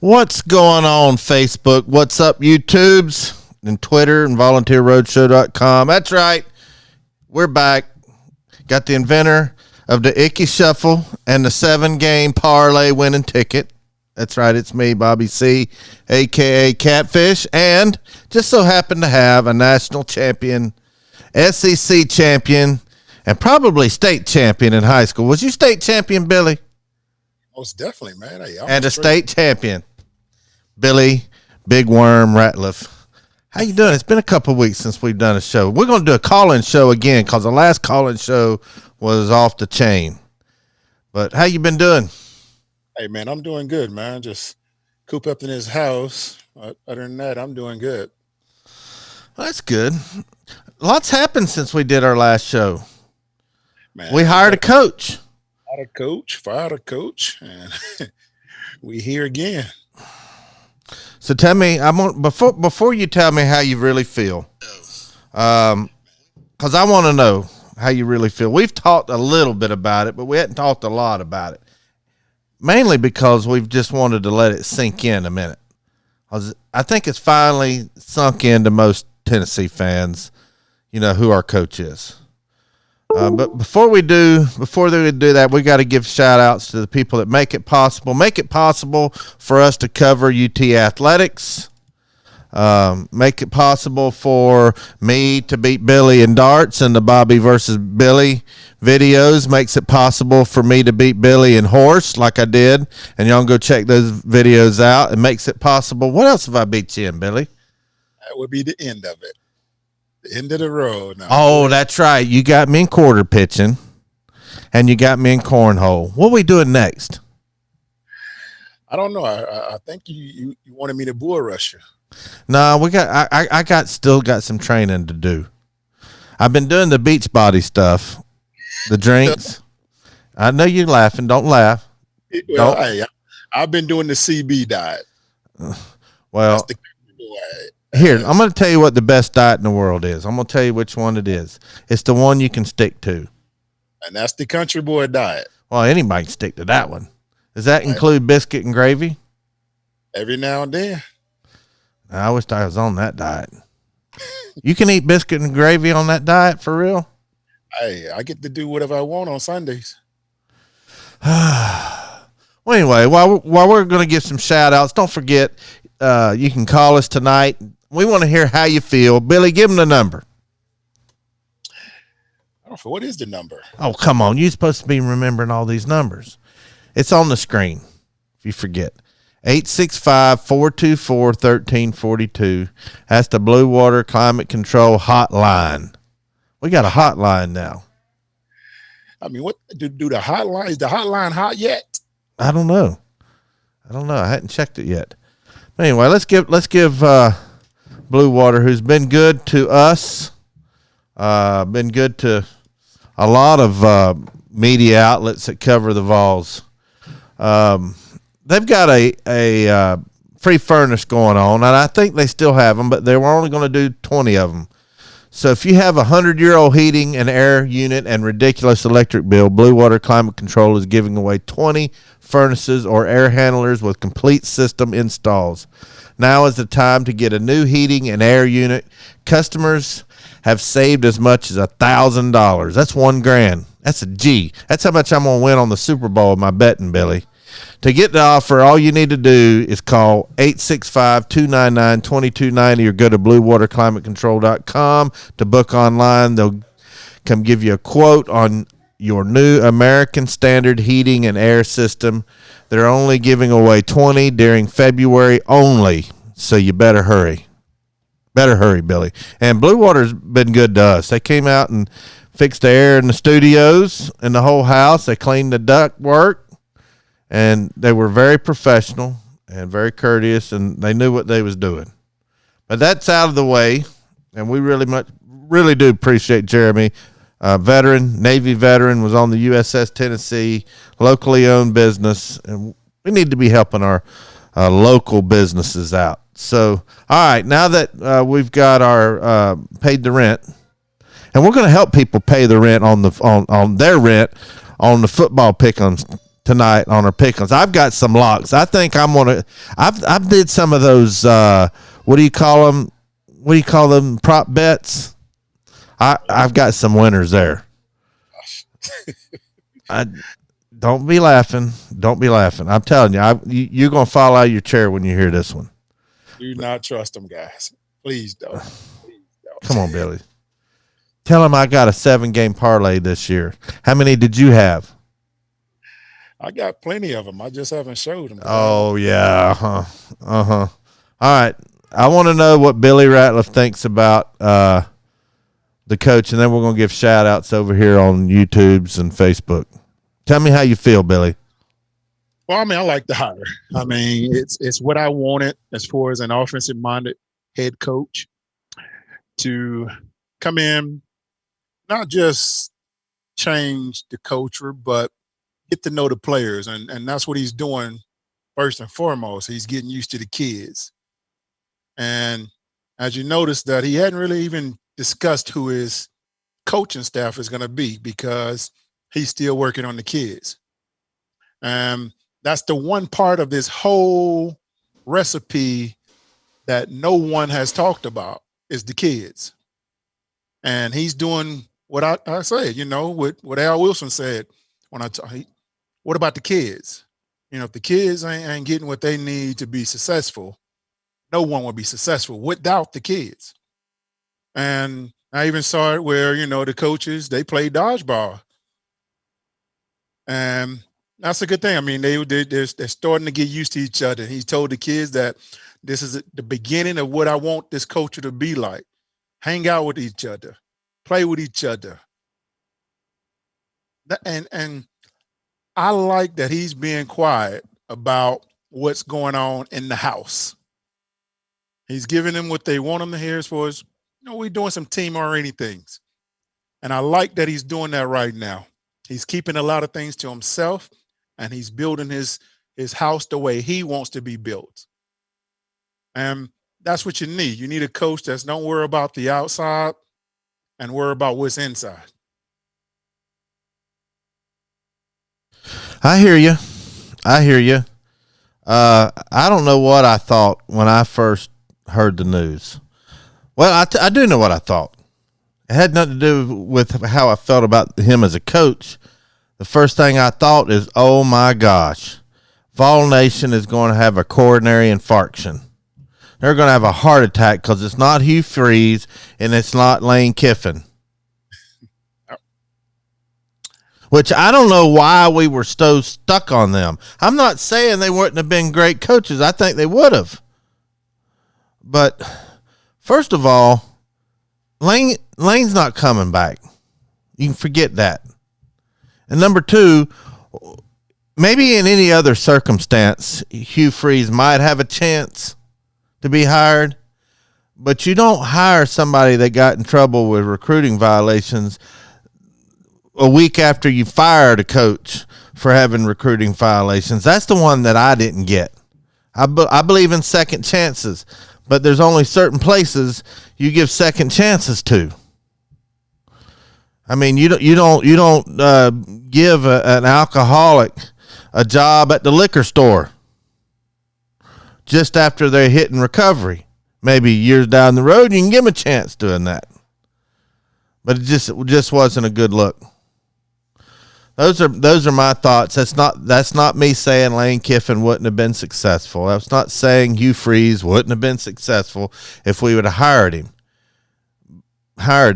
What's going on, Facebook? What's up, YouTubes and Twitter and volunteerroadshow.com? That's right. We're back. Got the inventor of the Icky Shuffle and the 7-game parlay winning ticket. That's right. It's me, Bobby C., a.k.a. Catfish, and just so happened to have a national champion, SEC champion, and probably state champion in high school. Was you state champion, Billy? Most definitely, man. Hey, and a state champion, Billy Big Worm Ratliff. How you doing? It's been a couple of weeks since we've done a show. We're going to do a call-in show again because the last call-in show was off the chain. But how you been doing? Hey, man, I'm doing good, man. Just coop up in his house. Other than that, I'm doing good. Well, that's good. Lots happened since we did our last show. Man, we hired a coach. Fired a coach, and we here again. So tell me, before you tell me how you really feel, because I want to know how you really feel. We've talked a little bit about it, but we hadn't talked a lot about it. Mainly because we've just wanted to let it sink in a minute. I think it's finally sunk into most Tennessee fans, who our coach is. But before they do that, we got to give shout outs to the people that make it possible for us to cover UT athletics, make it possible for me to beat Billy in darts and the Bobby versus Billy videos, makes it possible for me to beat Billy in horse like I did, and y'all can go check those videos out. It makes it possible. What else have I beat you in, Billy? That would be the end of it. The end of the road now. Oh, that's right. You got me in quarter pitching, and you got me in cornhole. What are we doing next? I don't know. I think you wanted me to bull rush you. No, I still got some training to do. I've been doing the beach body stuff, the drinks. I know you're laughing. Don't laugh. Well, hey, I've been doing the CB diet. Well, here, I'm going to tell you what the best diet in the world is. I'm going to tell you which one it is. It's the one you can stick to. And that's the country boy diet. Well, anybody can stick to that one. Does that include biscuit and gravy? Every now and then. I wish I was on that diet. You can eat biscuit and gravy on that diet for real? Hey, I get to do whatever I want on Sundays. Well, anyway, while we're going to give some shout outs, don't forget, you can call us tonight. We want to hear how you feel. Billy, give them the number. What is the number? Oh, come on. You're supposed to be remembering all these numbers. It's on the screen if you forget. 865-424-1342. That's the Blue Water Climate Control hotline. We got a hotline now. I mean, what do the hotline? Is the hotline hot yet? I don't know. I hadn't checked it yet. But anyway, let's give Blue Water, who's been good to us, been good to a lot of media outlets that cover the Vols. They've got a free furnace going on, and I think they still have them, but they were only going to do 20 of them. So if you have a 100-year-old heating and air unit and ridiculous electric bill, Blue Water Climate Control is giving away 20 furnaces or air handlers with complete system installs. Now is the time to get a new heating and air unit. Customers have saved as much as $1,000. That's $1,000. That's a G. That's how much I'm going to win on the Super Bowl with my betting, Billy. To get the offer, all you need to do is call 865-299-2290 or go to bluewaterclimatecontrol.com to book online. They'll come give you a quote on your new American Standard heating and air system. They're only giving away 20 during February only, so you better hurry. Better hurry, Billy. And Blue Water's been good to us. They came out and fixed the air in the studios and the whole house. They cleaned the duct work, and they were very professional and very courteous, and they knew what they was doing. But that's out of the way, and we really do appreciate Jeremy. Navy veteran, was on the USS Tennessee, locally owned business, and we need to be helping our local businesses out. So, all right, now that we've got our paid the rent, and we're going to help people pay the rent on their rent on the football pick-em tonight on our pickles. I've got some locks. I think I'm gonna. I've did some of those. What do you call them? What do you call them? Prop bets. I've got some winners there. Don't be laughing. Don't be laughing. I'm telling you, you're gonna fall out of your chair when you hear this one. Do not trust them guys. Please don't. Please don't. Come on, Billy. Tell him I got a 7-game parlay this year. How many did you have? I got plenty of them. I just haven't showed them. Oh, yeah. All right. I want to know what Billy Ratliff thinks about the coach, and then we're going to give shout-outs over here on YouTubes and Facebook. Tell me how you feel, Billy. Well, I mean, I like the hire. I mean, it's what I wanted as far as an offensive-minded head coach to come in, not just change the culture, but get to know the players. And that's what he's doing first and foremost. He's getting used to the kids. And as you notice that he hadn't really even discussed who his coaching staff is going to be because he's still working on the kids. That's the one part of this whole recipe that no one has talked about is the kids. And he's doing what I said, what Al Wilson said when what about the kids? If the kids ain't getting what they need to be successful, no one will be successful without the kids. And I even saw it where, the coaches, they play dodgeball. And that's a good thing. I mean, they're starting to get used to each other. He told the kids that this is the beginning of what I want this culture to be like. Hang out with each other, play with each other. And I like that he's being quiet about what's going on in the house. He's giving them what they want them to hear as far as, we're doing some team-oriented things. And I like that he's doing that right now. He's keeping a lot of things to himself, and he's building his house the way he wants to be built. And that's what you need. You need a coach that's don't worry about the outside and worry about what's inside. I hear you. I don't know what I thought when I first heard the news. Well, I do know what I thought. It had nothing to do with how I felt about him as a coach. The first thing I thought is, oh my gosh, Vol Nation is going to have a coronary infarction. They're going to have a heart attack because it's not Hugh Freeze and it's not Lane Kiffin. Which I don't know why we were so stuck on them. I'm not saying they wouldn't have been great coaches. I think they would have. But first of all, Lane's not coming back. You can forget that. And number two, maybe in any other circumstance, Hugh Freeze might have a chance to be hired. But you don't hire somebody that got in trouble with recruiting violations a week after you fired a coach for having recruiting violations. That's the one that I didn't get. I believe in second chances, but there's only certain places you give second chances to. I mean, you don't give an alcoholic a job at the liquor store just after they're hitting recovery. Maybe years down the road, you can give them a chance doing that. But it just wasn't a good look. Those are my thoughts. That's not me saying Lane Kiffin wouldn't have been successful. That's not saying Hugh Freeze wouldn't have been successful if we would have hired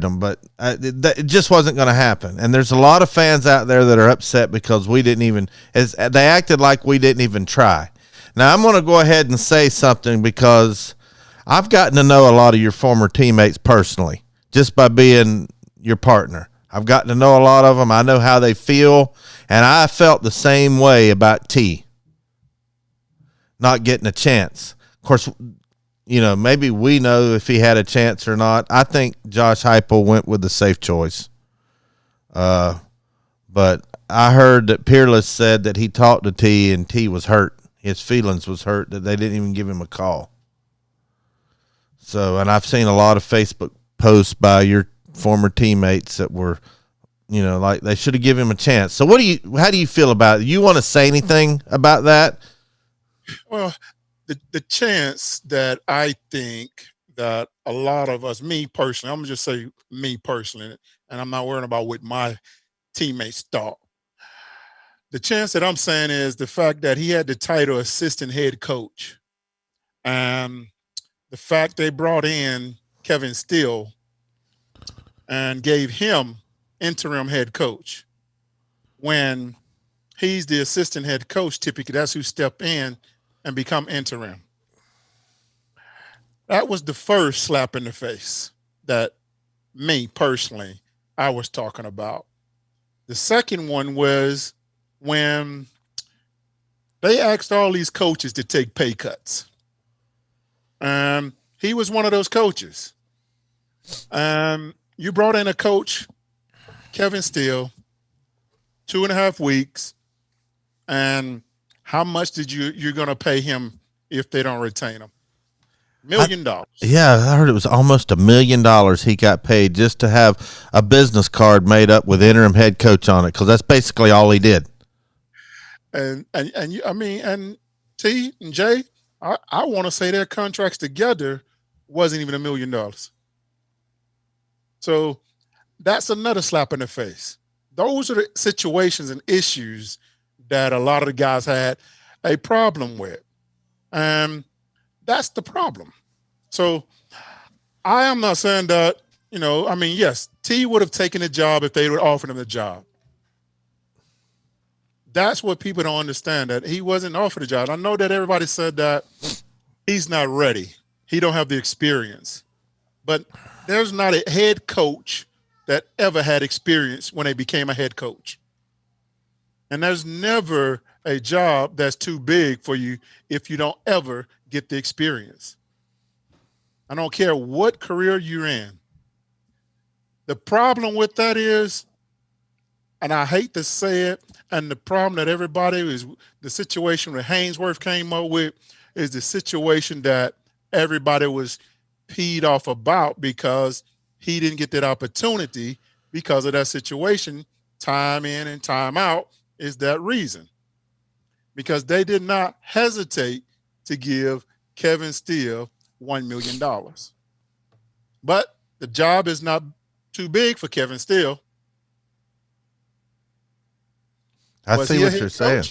them. But it just wasn't going to happen. And there's a lot of fans out there that are upset because we didn't even, they acted like we didn't even try. Now I'm going to go ahead and say something because I've gotten to know a lot of your former teammates personally just by being your partner. I've gotten to know a lot of them. I know how they feel, and I felt the same way about T not getting a chance. Of course, maybe we know if he had a chance or not. I think Josh Heupel went with the safe choice. But I heard that Peerless said that he talked to T, and T was hurt. His feelings was hurt that they didn't even give him a call. So, and I've seen a lot of Facebook posts by your former teammates that were You know, like they should have given him a chance. So how do you feel about it? You want to say anything about that? Well, the chance that I think that a lot of us, me personally, I'm gonna just say me personally, and I'm not worrying about what my teammates thought. The chance that I'm saying is the fact that he had the title assistant head coach, and the fact they brought in Kevin Steele and gave him interim head coach when he's the assistant head coach. Typically, that's who step in and become interim. That was the first slap in the face that me personally I was talking about. The second one was when they asked all these coaches to take pay cuts. He was one of those coaches. You brought in a coach, Kevin Steele, 2.5 weeks, and how much you're going to pay him if they don't retain him? $1 million. Yeah, I heard it was almost $1 million he got paid just to have a business card made up with interim head coach on it, because that's basically all he did. And I mean, and T and J, I want to say their contracts together wasn't even $1 million. So that's another slap in the face. Those are the situations and issues that a lot of the guys had a problem with. That's the problem. So I am not saying that, I mean, yes, T would have taken the job if they would offer him the job. That's what people don't understand, that he wasn't offered a job. I know that everybody said that he's not ready. He don't have the experience. But there's not a head coach that ever had experience when they became a head coach. And there's never a job that's too big for you if you don't ever get the experience. I don't care what career you're in. The problem with that is, and I hate to say it, and the problem that everybody is, the situation that Hainsworth came up with is the situation that everybody was peed off about because he didn't get that opportunity because of that situation. Time in and time out is that reason. Because they did not hesitate to give Kevin Steele $1 million. But the job is not too big for Kevin Steele. I see what you're saying.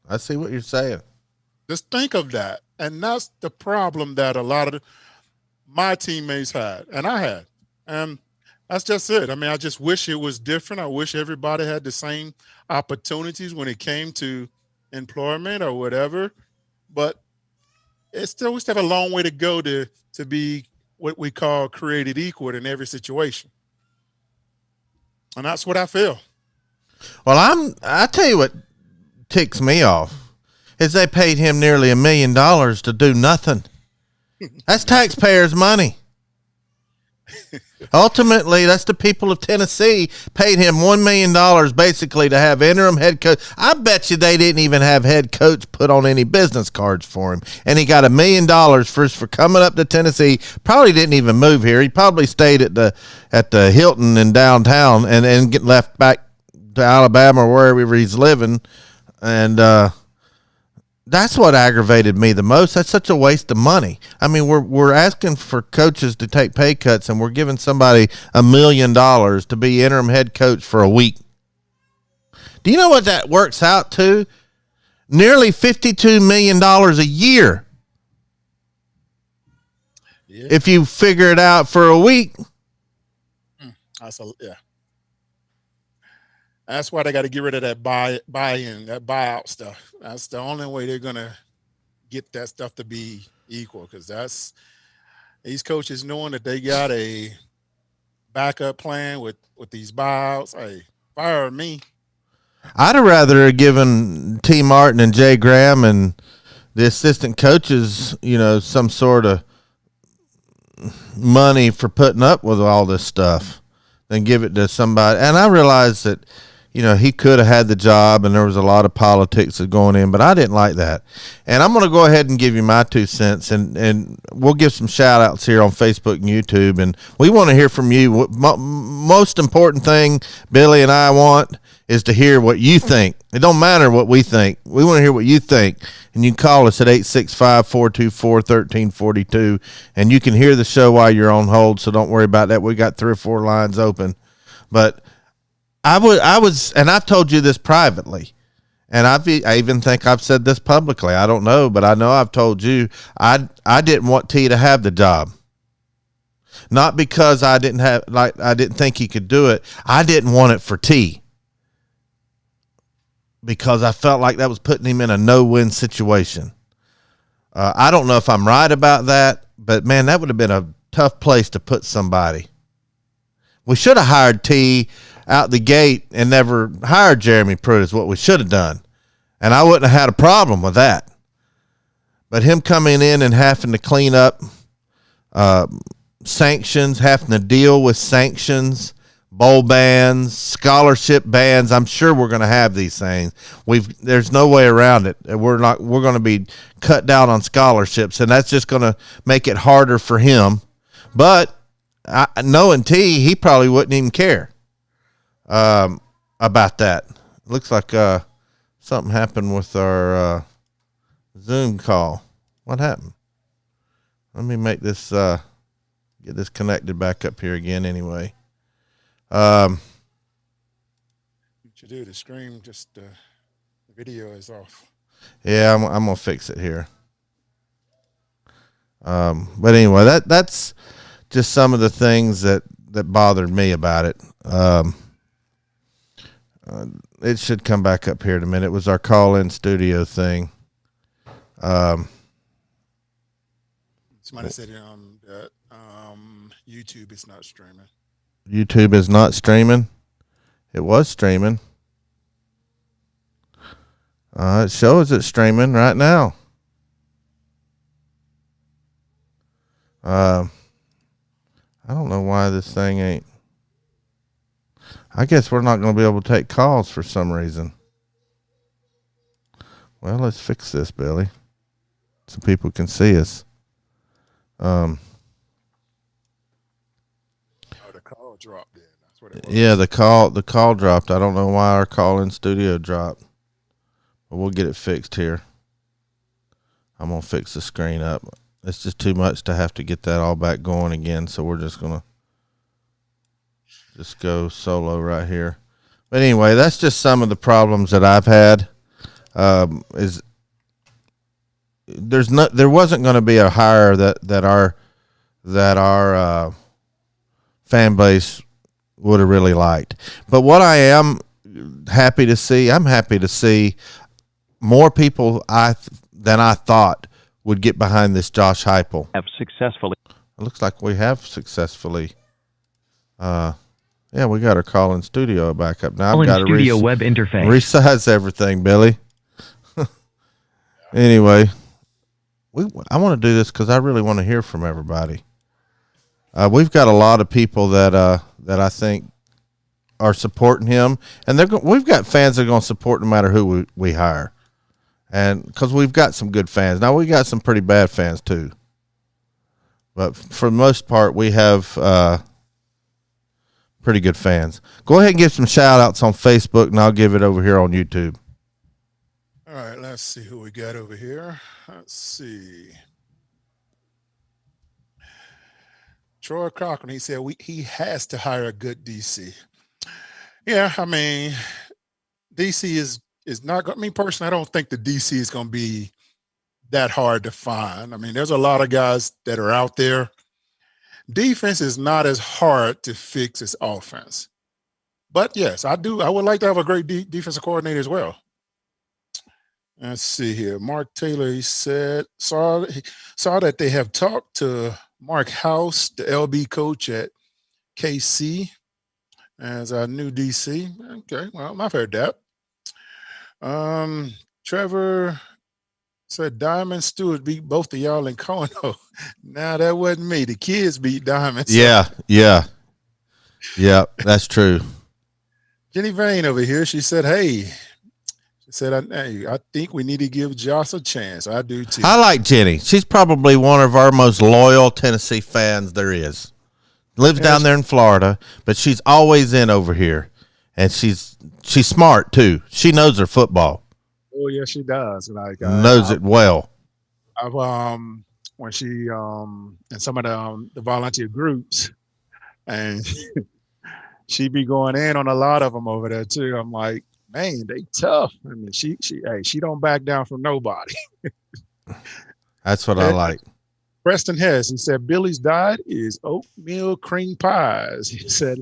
I see what you're saying. Just think of that. And that's the problem that a lot of my teammates had, and I had. And that's just it. I mean, I just wish it was different. I wish everybody had the same opportunities when it came to employment or whatever. But we still have a long way to go to be what we call created equal in every situation. And that's what I feel. Well, I tell you what ticks me off is they paid him nearly $1 million to do nothing. That's taxpayers' money. Ultimately, that's the people of Tennessee paid him $1 million basically to have interim head coach. I bet you they didn't even have head coach put on any business cards for him. And he got $1 million for coming up to Tennessee. Probably didn't even move here. He probably stayed at the Hilton in downtown and get left back to Alabama or wherever he's living. And that's what aggravated me the most. That's such a waste of money. I mean, we're asking for coaches to take pay cuts, and we're giving somebody $1 million to be interim head coach for a week. Do you know what that works out to? Nearly $52 million a year. Yeah. If you figure it out for a week. Yeah. That's why they got to get rid of that buy-in, that buyout stuff. That's the only way they're gonna get that stuff to be equal, because that's these coaches knowing that they got a backup plan with these buyouts. Hey, fire me. I'd have rather given T. Martin and Jay Graham and the assistant coaches, some sort of money for putting up with all this stuff than give it to somebody. And I realize that, he could have had the job, and there was a lot of politics going in, but I didn't like that. And I'm going to go ahead and give you my 2 cents, and we'll give some shout outs here on Facebook and YouTube, and we want to hear from you. Most important thing Billy and I want is to hear what you think. It don't matter what we think. We want to hear what you think. And you can call us at 865-424-1342, and you can hear the show while you're on hold, so don't worry about that. We got 3 or 4 lines open. But I was, and I've told you this privately, and I even think I've said this publicly. I don't know, but I know I've told you I didn't want T to have the job. Not because I didn't think he could do it. I didn't want it for T, because I felt like that was putting him in a no-win situation. I don't know if I'm right about that, but man, that would have been a tough place to put somebody. We should have hired T out the gate and never hired Jeremy Pruitt is what we should have done. And I wouldn't have had a problem with that. But him coming in and having to clean up sanctions, having to deal with sanctions, bowl bans, scholarship bans. I'm sure we're going to have these things. There's no way around it. We're going to be cut down on scholarships, and that's just going to make it harder for him. But knowing T, he probably wouldn't even care about that. It looks like something happened with our Zoom call. What happened? Let me make this get this connected back up here again anyway. What you do, the stream just the video is off. Yeah, I'm gonna fix it here. But anyway, that's just some of the things that bothered me about it. It should come back up here in a minute. It was our call-in studio thing. Somebody said that YouTube is not streaming. YouTube is not streaming. It was streaming. It shows it's streaming right now. I don't know why this thing ain't. I guess we're not going to be able to take calls for some reason. Well, let's fix this, Billy, so people can see us. The call dropped in. That's what it was. Yeah, the call dropped. I don't know why our call in studio dropped, but we'll get it fixed here. I'm gonna fix the screen up. It's just too much to have to get that all back going again, so we're just gonna go solo right here. But anyway, that's just some of the problems that I've had. There wasn't going to be a hire that our fan base would have really liked. But what I am happy to see, I'm happy to see more people than I thought would get behind this Josh Heupel. Have successfully. It looks like we have successfully. Yeah, we got our call-in studio back up now. I've got to web interface. Resize everything, Billy. Anyway, I want to do this because I really want to hear from everybody. We've got a lot of people that I think are supporting him, and we've got fans that are going to support no matter who we hire, and because we've got some good fans. Now we got some pretty bad fans too, but for the most part, we have pretty good fans. Go ahead and give some shout outs on Facebook, and I'll give it over here on YouTube. All right, let's see who we got over here. Let's see. Troy Cochran, he said he has to hire a good DC. Yeah, I mean, DC is not, I mean, personally, I don't think the DC is going to be that hard to find. I mean, there's a lot of guys that are out there. Defense is not as hard to fix as offense. But yes, I would like to have a great defensive coordinator as well. Let's see here. Mark Taylor, he said, saw that they have talked to Mark House, the LB coach at KC, as our new DC. Okay, well, I've heard that. Trevor said Diamond Stewart beat both of y'all in Kono. Now that wasn't me. The kids beat Diamond. So. Yeah, that's true. Jenny Vane over here. She said, "Hey, she said, I think we need to give Josh a chance. I do too." I like Jenny. She's probably one of our most loyal Tennessee fans there is. Lives Yeah, down there in Florida, but she's always in over here, and she's smart too. She knows her football, oh yeah, she does. Like knows it well. I've when she in some of the volunteer groups, and she be going in on a lot of them over there too. I'm like, man, they tough. I mean, she don't back down from nobody. That's what I like. Preston Hess, he said, Billy's diet is oatmeal cream pies. He said,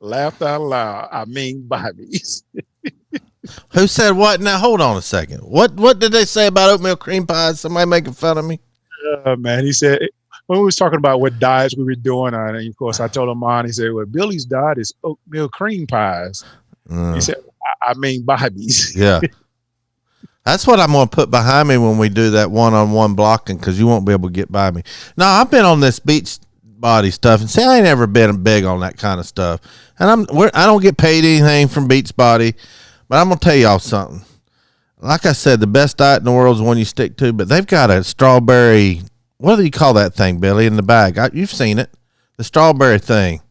laughed out loud. I mean, Bobby's. Who said what? Now hold on a second. What did they say about oatmeal cream pies? Somebody making fun of me? Man, he said when we was talking about what diets we were doing, and of course I told him mine. He said, "Well, Billy's diet is oatmeal cream pies." He said, "I mean Bobby's." Yeah, that's what I'm going to put behind me when we do that one-on-one blocking, because you won't be able to get by me. No, I've been on this beach body stuff, and see, I ain't never been big on that kind of stuff, and I don't get paid anything from Beachbody, but I'm gonna tell y'all something. Like I said, the best diet in the world is one you stick to, but they've got a strawberry. What do you call that thing, Billy, in the bag? You've seen it, the strawberry thing.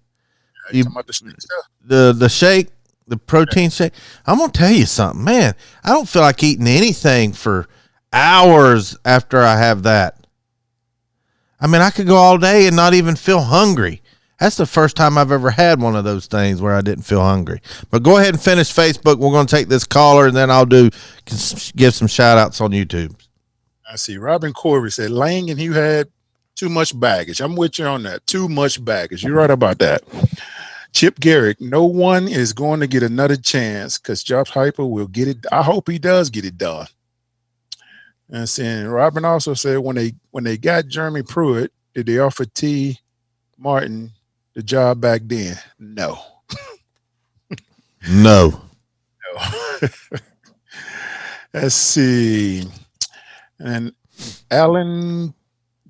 You talking about the stuff? The shake, the protein shake. I'm gonna tell you something, man. I don't feel like eating anything for hours after I have that. I mean, I could go all day and not even feel hungry. That's the first time I've ever had one of those things where I didn't feel hungry. But go ahead and finish Facebook. We're going to take this caller, and then I'll give some shout-outs on YouTube. I see. Robin Corby said, Lang and you had too much baggage. I'm with you on that. Too much baggage. You're right about that. Chip Garrick, no one is going to get another chance because Josh Heupel will get it. I hope he does get it done. And saying Robin also said when they got Jeremy Pruitt, did they offer T. Martin the job back then? No. No. Let's see. And Alan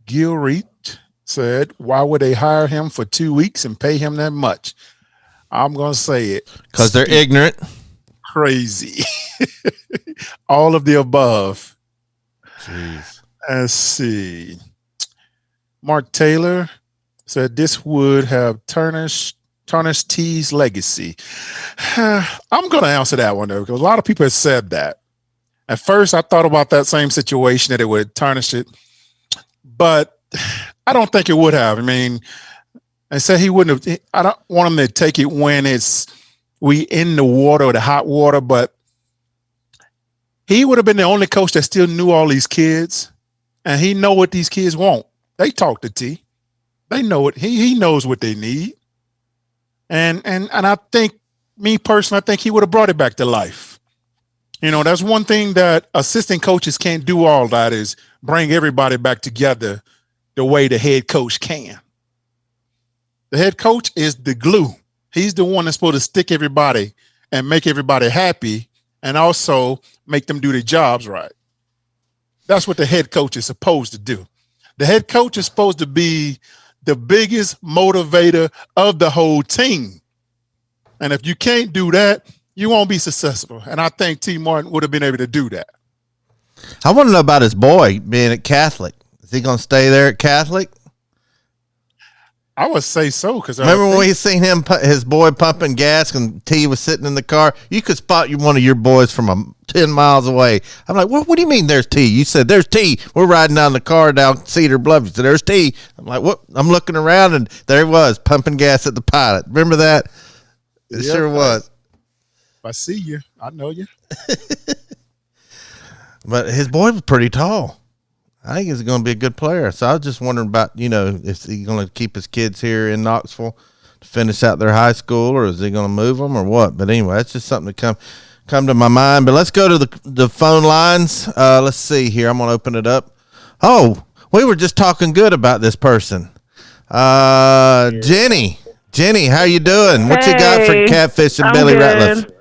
Gilreet said, why would they hire him for 2 weeks and pay him that much? I'm going to say it. Because they're ignorant. Crazy. All of the above. Jeez. Let's see. Mark Taylor said this would have tarnished T's legacy. I'm going to answer that one, though, because a lot of people have said that. At first, I thought about that same situation, that it would tarnish it, but I don't think it would have. I mean, I said he wouldn't have. I don't want him to take it when we in the water or the hot water, but he would have been the only coach that still knew all these kids, and he know what these kids want. They talk to T. They know it. He knows what they need. And I think, me personally, I think he would have brought it back to life. You know, that's one thing that assistant coaches can't do, all that is bring everybody back together the way the head coach can. The head coach is the glue. He's the one that's supposed to stick everybody and make everybody happy and also make them do their jobs right. That's what the head coach is supposed to do. The head coach is supposed to be the biggest motivator of the whole team. And if you can't do that, you won't be successful. And I think T. Martin would have been able to do that. I want to know about his boy being at Catholic. Is he going to stay there at Catholic? I would say so. Because remember when we seen his boy pumping gas and T was sitting in the car? You could spot one of your boys from 10 miles away. I'm like, what do you mean there's T? You said, there's T. We're riding down the car down Cedar Bluff. You said, there's T. I'm like, what? I'm looking around, and there he was pumping gas at the Pilot. Remember that? It sure was. I see you. I know you. But his boy was pretty tall. I think he's going to be a good player. So I was just wondering about, is he going to keep his kids here in Knoxville to finish out their high school, or is he going to move them, or what? But anyway, that's just something to come to my mind. But let's go to the phone lines. Let's see here. I'm going to open it up. Oh, we were just talking good about this person. Jenny, how you doing? What you got for Catfish and Billy Ratliff?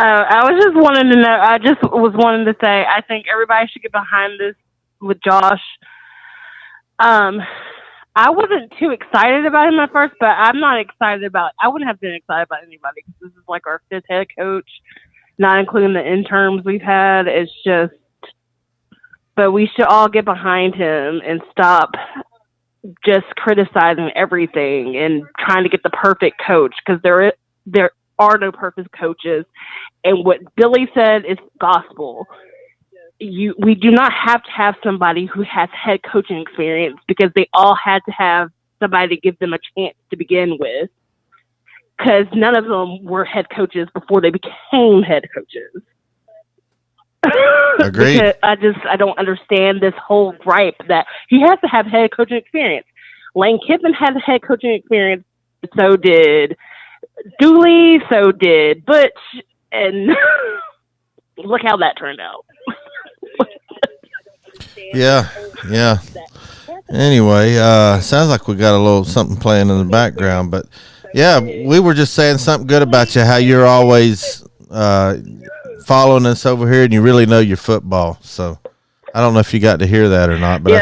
I was just wanting to know. I just was wanting to say, I think everybody should get behind this with Josh. I wasn't too excited about him at first, but I wouldn't have been excited about anybody because this is like our fifth head coach, not including the interns we've had. It's just, but we should all get behind him and stop just criticizing everything and trying to get the perfect coach, because there are no perfect coaches. And what Billy said is gospel. We do not have to have somebody who has head coaching experience, because they all had to have somebody to give them a chance to begin with, because none of them were head coaches before they became head coaches. Agreed. I don't understand this whole gripe that he has to have head coaching experience. Lane Kiffin had head coaching experience, so did Dooley, so did Butch, and look how that turned out. Yeah. Anyway, sounds like we got a little something playing in the background, but yeah, we were just saying something good about you, how you're always following us over here and you really know your football. So I don't know if you got to hear that or not, but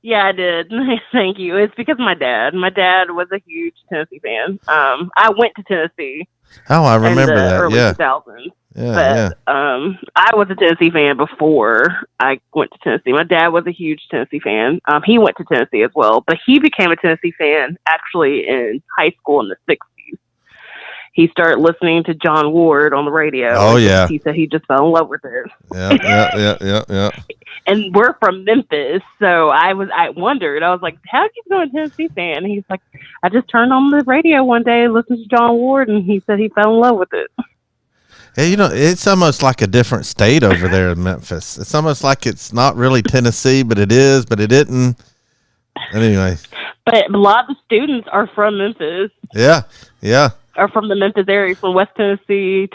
yeah, I did. Thank you. It's because my dad was a huge Tennessee fan. I went to Tennessee. Oh, I remember that. Early Yeah. 2000s. Yeah. I was a Tennessee fan before I went to Tennessee. My dad was a huge Tennessee fan. He went to Tennessee as well, but he became a Tennessee fan actually in high school in the 60s. He started listening to John Ward on the radio. Oh, yeah. He said he just fell in love with it. Yeah. And we're from Memphis, so I wondered. I was like, how did you become a Tennessee fan? And he's like, I just turned on the radio one day, listened to John Ward, and he said he fell in love with it. Yeah, it's almost like a different state over there in Memphis. It's almost like it's not really Tennessee, but it is, but it isn't. Anyway. But a lot of the students are from Memphis. Yeah. Are from the Memphis area, from West Tennessee,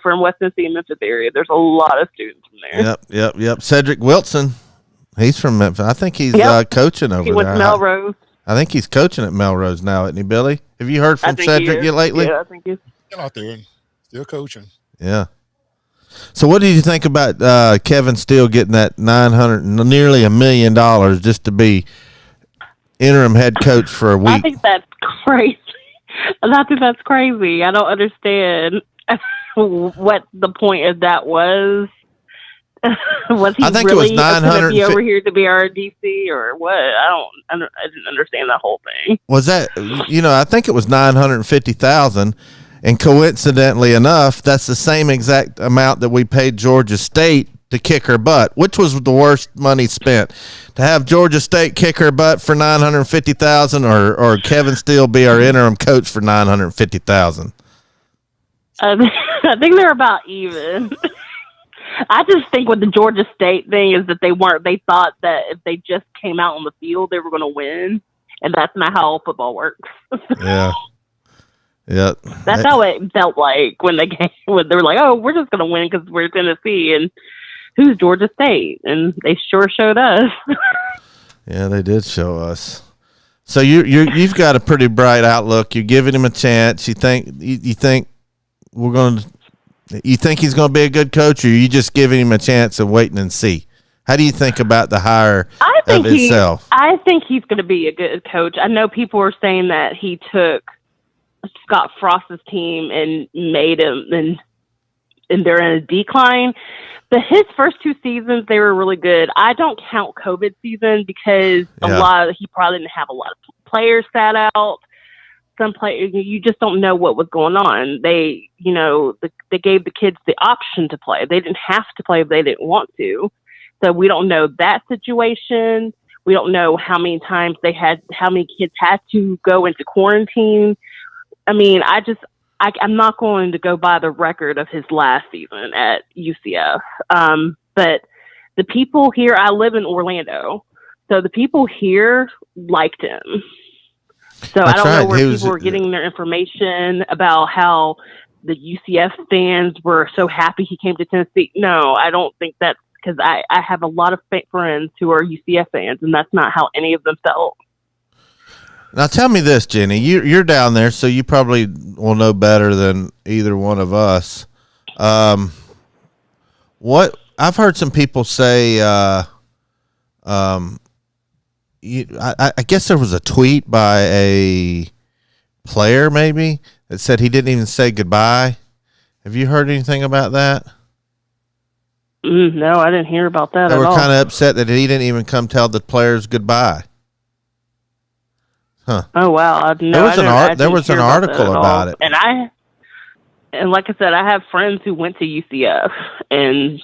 from West Tennessee and Memphis area. There's a lot of students from there. Yep. Cedric Wilson, he's from Memphis. I think he's coaching over there. He went to Melrose. I think he's coaching at Melrose now, isn't he, Billy? Have you heard from Cedric yet lately? Yeah, I think he's still out there, still coaching. Yeah. So what did you think about Kevin Steele getting that nearly $1 million just to be interim head coach for a week? I think that's crazy. I think that's crazy. I don't understand what the point of that was. Was he I think really it was going to be over here to be our DC or what? I didn't understand that whole thing. Was that, I think it was $950,000, and coincidentally enough, that's the same exact amount that we paid Georgia State to kick her butt, which was the worst money spent. To have Georgia State kick her butt for $950,000, or Kevin Steele be our interim coach for $950,000. I think they're about even. I just think with the Georgia State thing is that they thought that if they just came out on the field, they were going to win. And that's not how football works. Yeah. That's how it felt like when they were like, oh, we're just going to win because we're Tennessee. And who's Georgia State? And they sure showed us. Yeah, they did show us. So you've got a pretty bright outlook. You're giving him a chance. You think you think he's going to be a good coach, or are you just giving him a chance and waiting and see? How do you think about the hire of itself? I think he's going to be a good coach. I know people are saying that he took Scott Frost's team and made him, and they're in a decline. But his first two seasons, they were really good. I don't count COVID season because he probably didn't have a lot of players sat out. Some players, you just don't know what was going on. They gave the kids the option to play. They didn't have to play if they didn't want to. So we don't know that situation. We don't know how many times how many kids had to go into quarantine. I mean, I'm not going to go by the record of his last season at UCF. But the people here, I live in Orlando, so the people here liked him. So I don't know where people were getting their information about how the UCF fans were so happy he came to Tennessee. No, I don't think that's because I have a lot of friends who are UCF fans, and that's not how any of them felt. Now tell me this, Jenny. You're down there, so you probably will know better than either one of us. What I've heard some people say, I guess there was a tweet by a player maybe that said he didn't even say goodbye. Have you heard anything about that? No, I didn't hear about that They at were all. kind of upset that he didn't even come tell the players goodbye. Huh. Oh wow! There was an article about it. And like I said, I have friends who went to UCF, and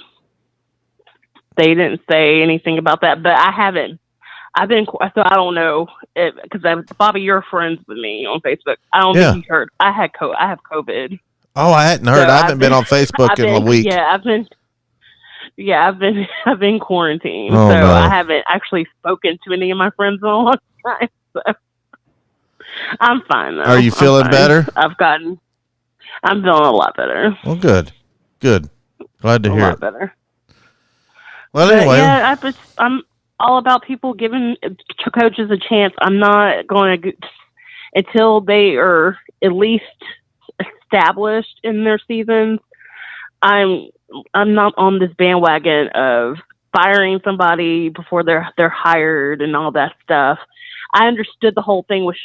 they didn't say anything about that. But I haven't. I've been, so I don't know, because Bobby, you're friends with me on Facebook. I don't think you heard. I have COVID. Oh, I hadn't heard. I haven't been on Facebook in a week. Yeah, I've been quarantined, Oh, so no. I haven't actually spoken to any of my friends in a long time. So I'm fine though. Are you feeling better? I'm feeling a lot better. Well, good. Glad to hear A lot it. better. Well, But anyway. yeah, I'm all about people giving coaches a chance. I'm not going to until they are at least established in their seasons. I'm not on this bandwagon of firing somebody before they're hired and all that stuff. I understood the whole thing with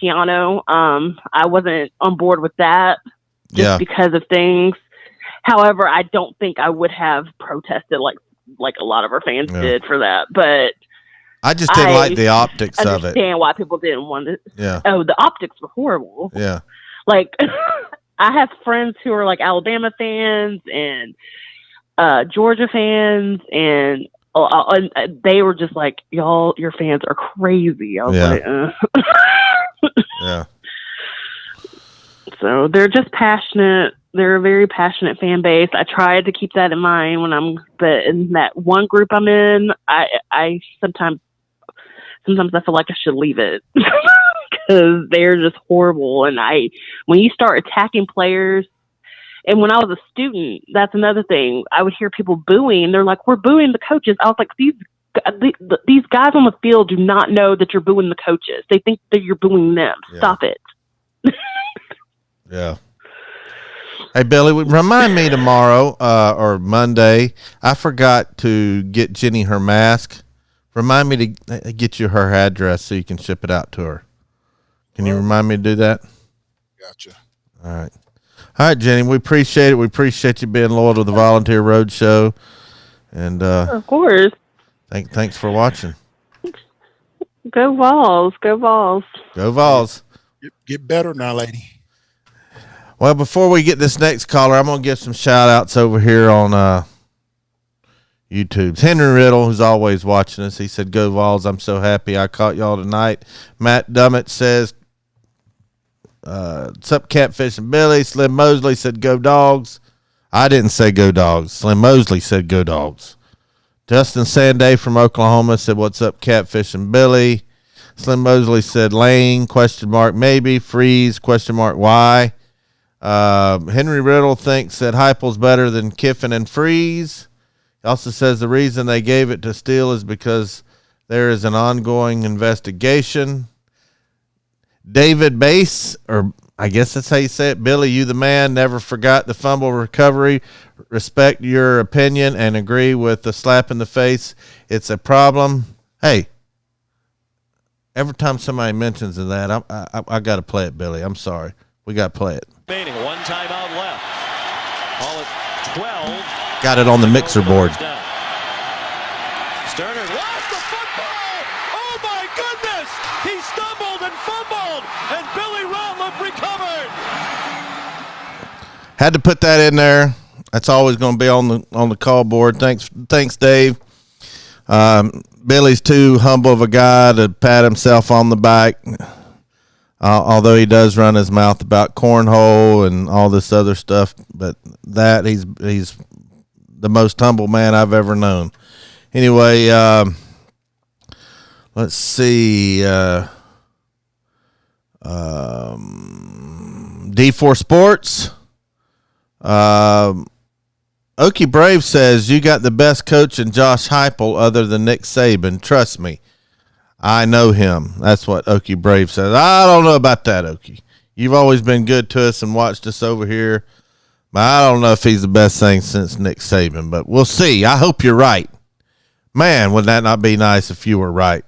Shiano. I wasn't on board with that just because of things. However, I don't think I would have protested like a lot of our fans did for that. But I just didn't like the optics of it. I understand why people didn't want it. Yeah. Oh, the optics were horrible. Yeah. Like, I have friends who are like Alabama fans and Georgia fans, and they were just like, y'all, your fans are crazy. I was like, Yeah. So they're just passionate. They're a very passionate fan base. I tried to keep that in mind but in that one group I'm in, I sometimes I feel like I should leave it because they're just horrible. And when you start attacking players, and when I was a student, that's another thing. I would hear people booing. They're like, "We're booing the coaches." I was like, these guys on the field do not know that you're booing the coaches. They think that you're booing them. Yeah. Stop it. Yeah. Hey, Billy, remind me tomorrow or Monday. I forgot to get Jenny her mask. Remind me to get you her address so you can ship it out to her. Can you remind me to do that? Gotcha. All right, Jenny, we appreciate it. We appreciate you being loyal to the Volunteer Roadshow. And Of course. thanks for watching. Go Vols. Go Vols. Go Vols. Get better now, lady. Well, before we get this next caller, I'm going to give some shout-outs over here on YouTube's Henry Riddle, who's always watching us. He said, go Vols. I'm so happy I caught y'all tonight. Matt Dummett says, what's up, Catfish and Billy? Slim Mosley said, go Dogs. I didn't say go Dogs. Slim Mosley said, go Dogs. Justin Sanday from Oklahoma said, what's up, Catfish and Billy? Slim Mosley said, Lane, ? Maybe. Freeze, ? Why? Henry Riddle thinks that Heupel's better than Kiffin and Freeze. He also says the reason they gave it to Steele is because there is an ongoing investigation. David Bass, or I guess that's how you say it, Billy, you the man, never forgot the fumble recovery. Respect your opinion and agree with the slap in the face. It's a problem. Hey, every time somebody mentions that, I got to play it, Billy. I'm sorry. We got to play it. One timeout left. Call it 12. Got it on the mixer board. Sterner lost the football. Oh my goodness! He stumbled and fumbled, and Billy Ratliff recovered. Had to put that in there. That's always going to be on the call board. Thanks, Dave. Billy's too humble of a guy to pat himself on the back. Although he does run his mouth about cornhole and all this other stuff, but that he's the most humble man I've ever known. Anyway, let's see. D4 Sports. Okie Brave says, you got the best coach in Josh Heupel other than Nick Saban. Trust me. I know him. That's what Okie Brave says. I don't know about that, Okie. You've always been good to us and watched us over here. But I don't know if he's the best thing since Nick Saban, but we'll see. I hope you're right. Man, would that not be nice if you were right?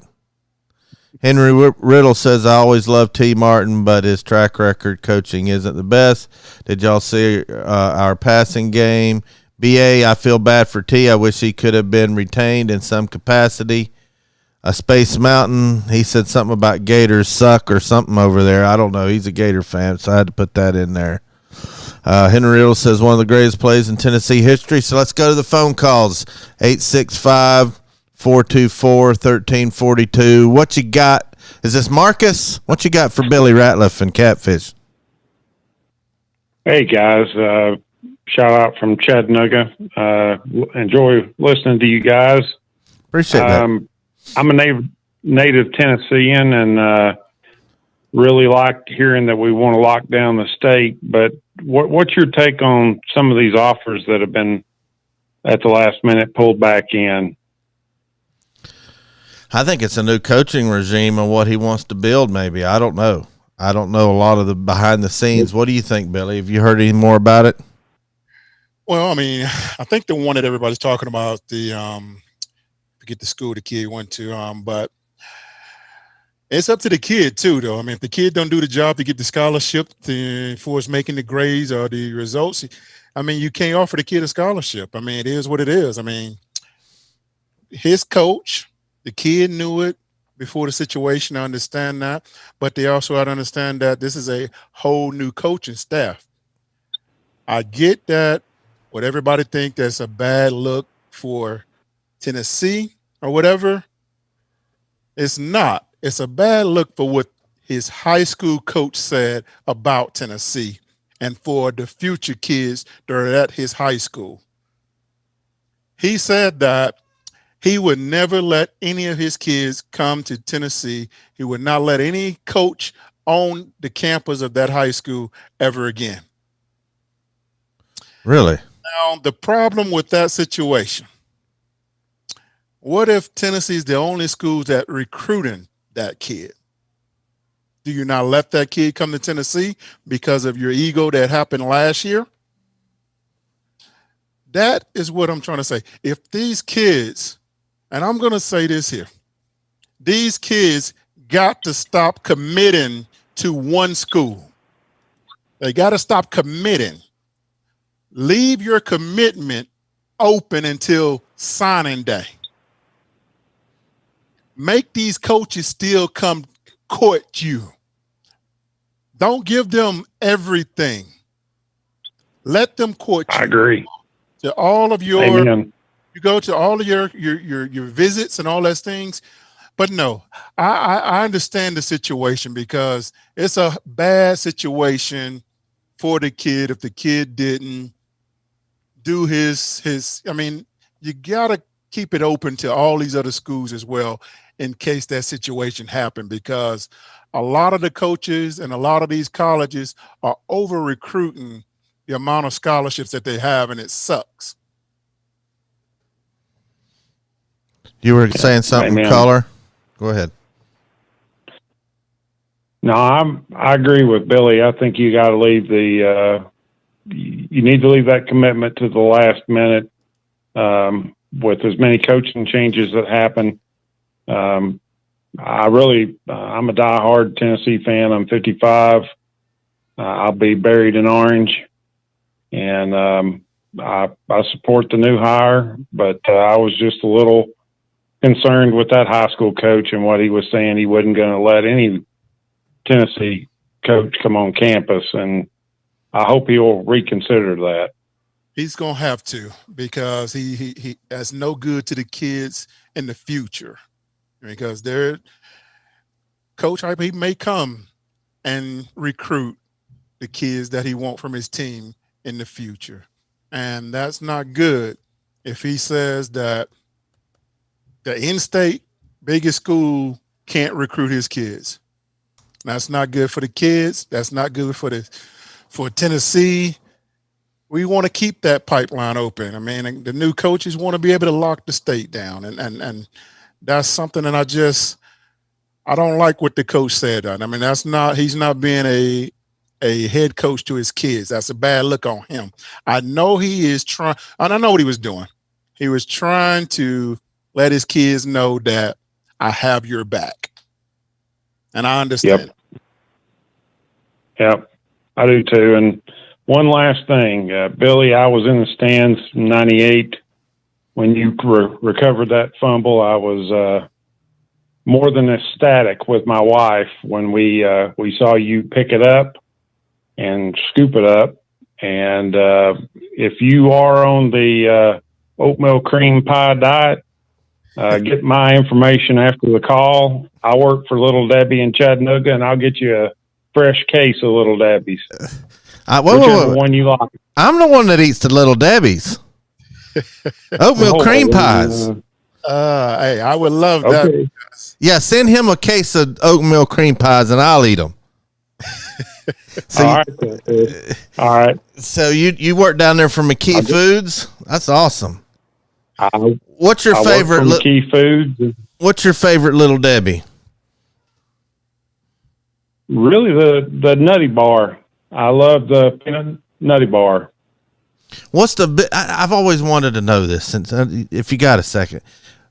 Henry Riddle says, I always loved T. Martin, but his track record coaching isn't the best. Did y'all see our passing game? BA, I feel bad for T. I wish he could have been retained in some capacity. A Space Mountain, he said something about Gators suck or something over there. I don't know. He's a Gator fan, so I had to put that in there. Henry Riddle says one of the greatest plays in Tennessee history. So let's go to the phone calls. 865-424-1342. What you got? Is this Marcus? What you got for Billy Ratliff and Catfish? Hey, guys. Shout out from Chattanooga. Enjoy listening to you guys. Appreciate that. I'm a native Tennessean and really like hearing that we want to lock down the state. But what's your take on some of these offers that have been at the last minute pulled back in? I think it's a new coaching regime and what he wants to build, maybe. I don't know. I don't know a lot of the behind the scenes. What do you think, Billy? Have you heard any more about it? Well, I mean, I think the one that everybody's talking about, forget the school the kid went to, but it's up to the kid too, though. I mean, if the kid don't do the job to get the scholarship for us making the grades or the results, I mean, you can't offer the kid a scholarship. I mean, it is what it is. I mean, his coach, the kid knew it before the situation. I understand that, but they also had to understand that this is a whole new coaching staff. I get that. What everybody think that's a bad look for Tennessee or whatever. It's not. It's a bad look for what his high school coach said about Tennessee and for the future kids that are at his high school. He said that he would never let any of his kids come to Tennessee. He would not let any coach on the campus of that high school ever again. Really? Now, the problem with that situation, what if Tennessee is the only school that recruiting that kid? Do you not let that kid come to Tennessee because of your ego that happened last year? That is what I'm trying to say. If these kids, and I'm going to say this here, these kids got to stop committing to one school. They got to stop committing. Leave your commitment open until signing day. Make these coaches still come court you. Don't give them everything. Let them court you. I agree. To all of your, Amen. you go to all of your visits and all those things. But no, I understand the situation because it's a bad situation for the kid if the kid didn't do his. I mean, you gotta keep it open to all these other schools as well in case that situation happened, because a lot of the coaches and a lot of these colleges are over recruiting the amount of scholarships that they have, and it sucks. You were saying something, Amen. caller? Go ahead. No, I agree with Billy. I think you got to leave you need to leave that commitment to the last minute. With as many coaching changes that happen, I'm a diehard Tennessee fan. I'm 55. I'll be buried in orange, and I support the new hire. But I was just a little concerned with that high school coach and what he was saying. He wasn't going to let any Tennessee coach come on campus, and I hope he'll reconsider that. He's going to have to, because he has no good to the kids in the future, because Coach Heupel, he may come and recruit the kids that he wants from his team in the future. And that's not good if he says that the in-state biggest school can't recruit his kids. That's not good for the kids. That's not good for Tennessee. We want to keep that pipeline open. I mean, the new coaches want to be able to lock the state down, and that's something that I don't like what the coach said. I mean, he's not being a head coach to his kids. That's a bad look on him. I know he is trying, and I know what he was doing. He was trying to let his kids know that I have your back. and I understand. Yep, I do too. And one last thing, Billy, I was in the stands in '98 when you recovered that fumble. I was more than ecstatic with my wife when we saw you pick it up and scoop it up. And if you are on the oatmeal cream pie diet, get my information after the call. I work for Little Debbie in Chattanooga, and I'll get you a fresh case of Little Debbie's. Whichever one you like. I'm the one that eats the Little Debbie's. Oatmeal cream pies. Hey, I would love that. Yeah, send him a case of oatmeal cream pies, and I'll eat them. So all right. So you work down there for McKee Foods? That's awesome. What's your favorite McKee Foods? What's your favorite Little Debbie? Really, the Nutty Bar. I love the peanut Nutty Bar. What's I've always wanted to know this. Since if you got a second,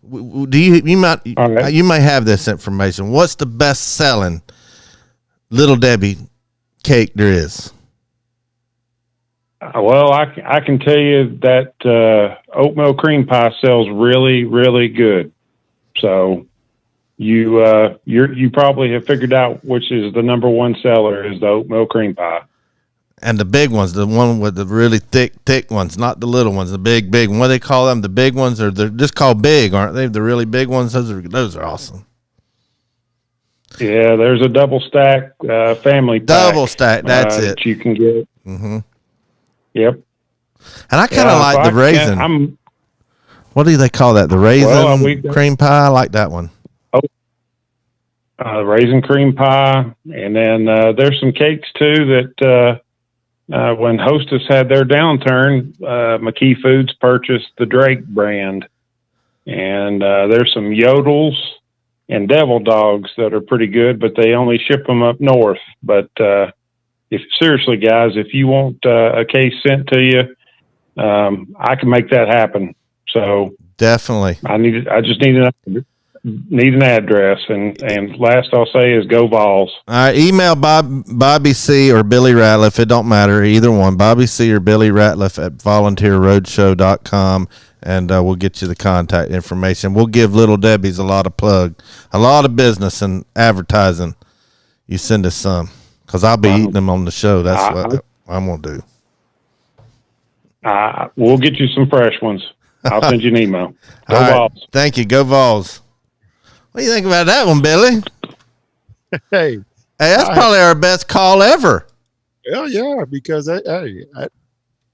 do you may have this information. What's the best selling Little Debbie cake there is? Well, I can tell you that oatmeal cream pie sells really, really good. So you probably have figured out which is the number one seller is the oatmeal cream pie. And the big ones, the one with the really thick ones, not the little ones, the big one. What do they call them? The big ones, or they're just called big, aren't they? The really big ones. Those are awesome. Yeah, there's a double stack family pack. Double stack, that's it. That you can get. Mm-hmm. Yep. And I kind of like the raisin. What do they call that? The raisin cream pie. I like that one. Raisin cream pie, and then there's some cakes too that when Hostess had their downturn, McKee Foods purchased the Drake brand, and there's some Yodels and Devil Dogs that are pretty good, but they only ship them up north. But seriously, guys, if you want a case sent to you, I can make that happen. So definitely, I just need an address, and last I'll say is go Vols. All right, email Bobby C. or Billy Ratliff. It don't matter, either one. Bobby C. or Billy Ratliff at volunteerroadshow.com, and we'll get you the contact information. We'll give Little Debbie's a lot of business and advertising. You send us some, because I'll be eating them on the show. That's what I'm going to do. We'll get you some fresh ones. I'll send you an email. Go Vols. Thank you. Go Vols. What do you think about that one, Billy? Hey, that's probably our best call ever. Hell yeah, because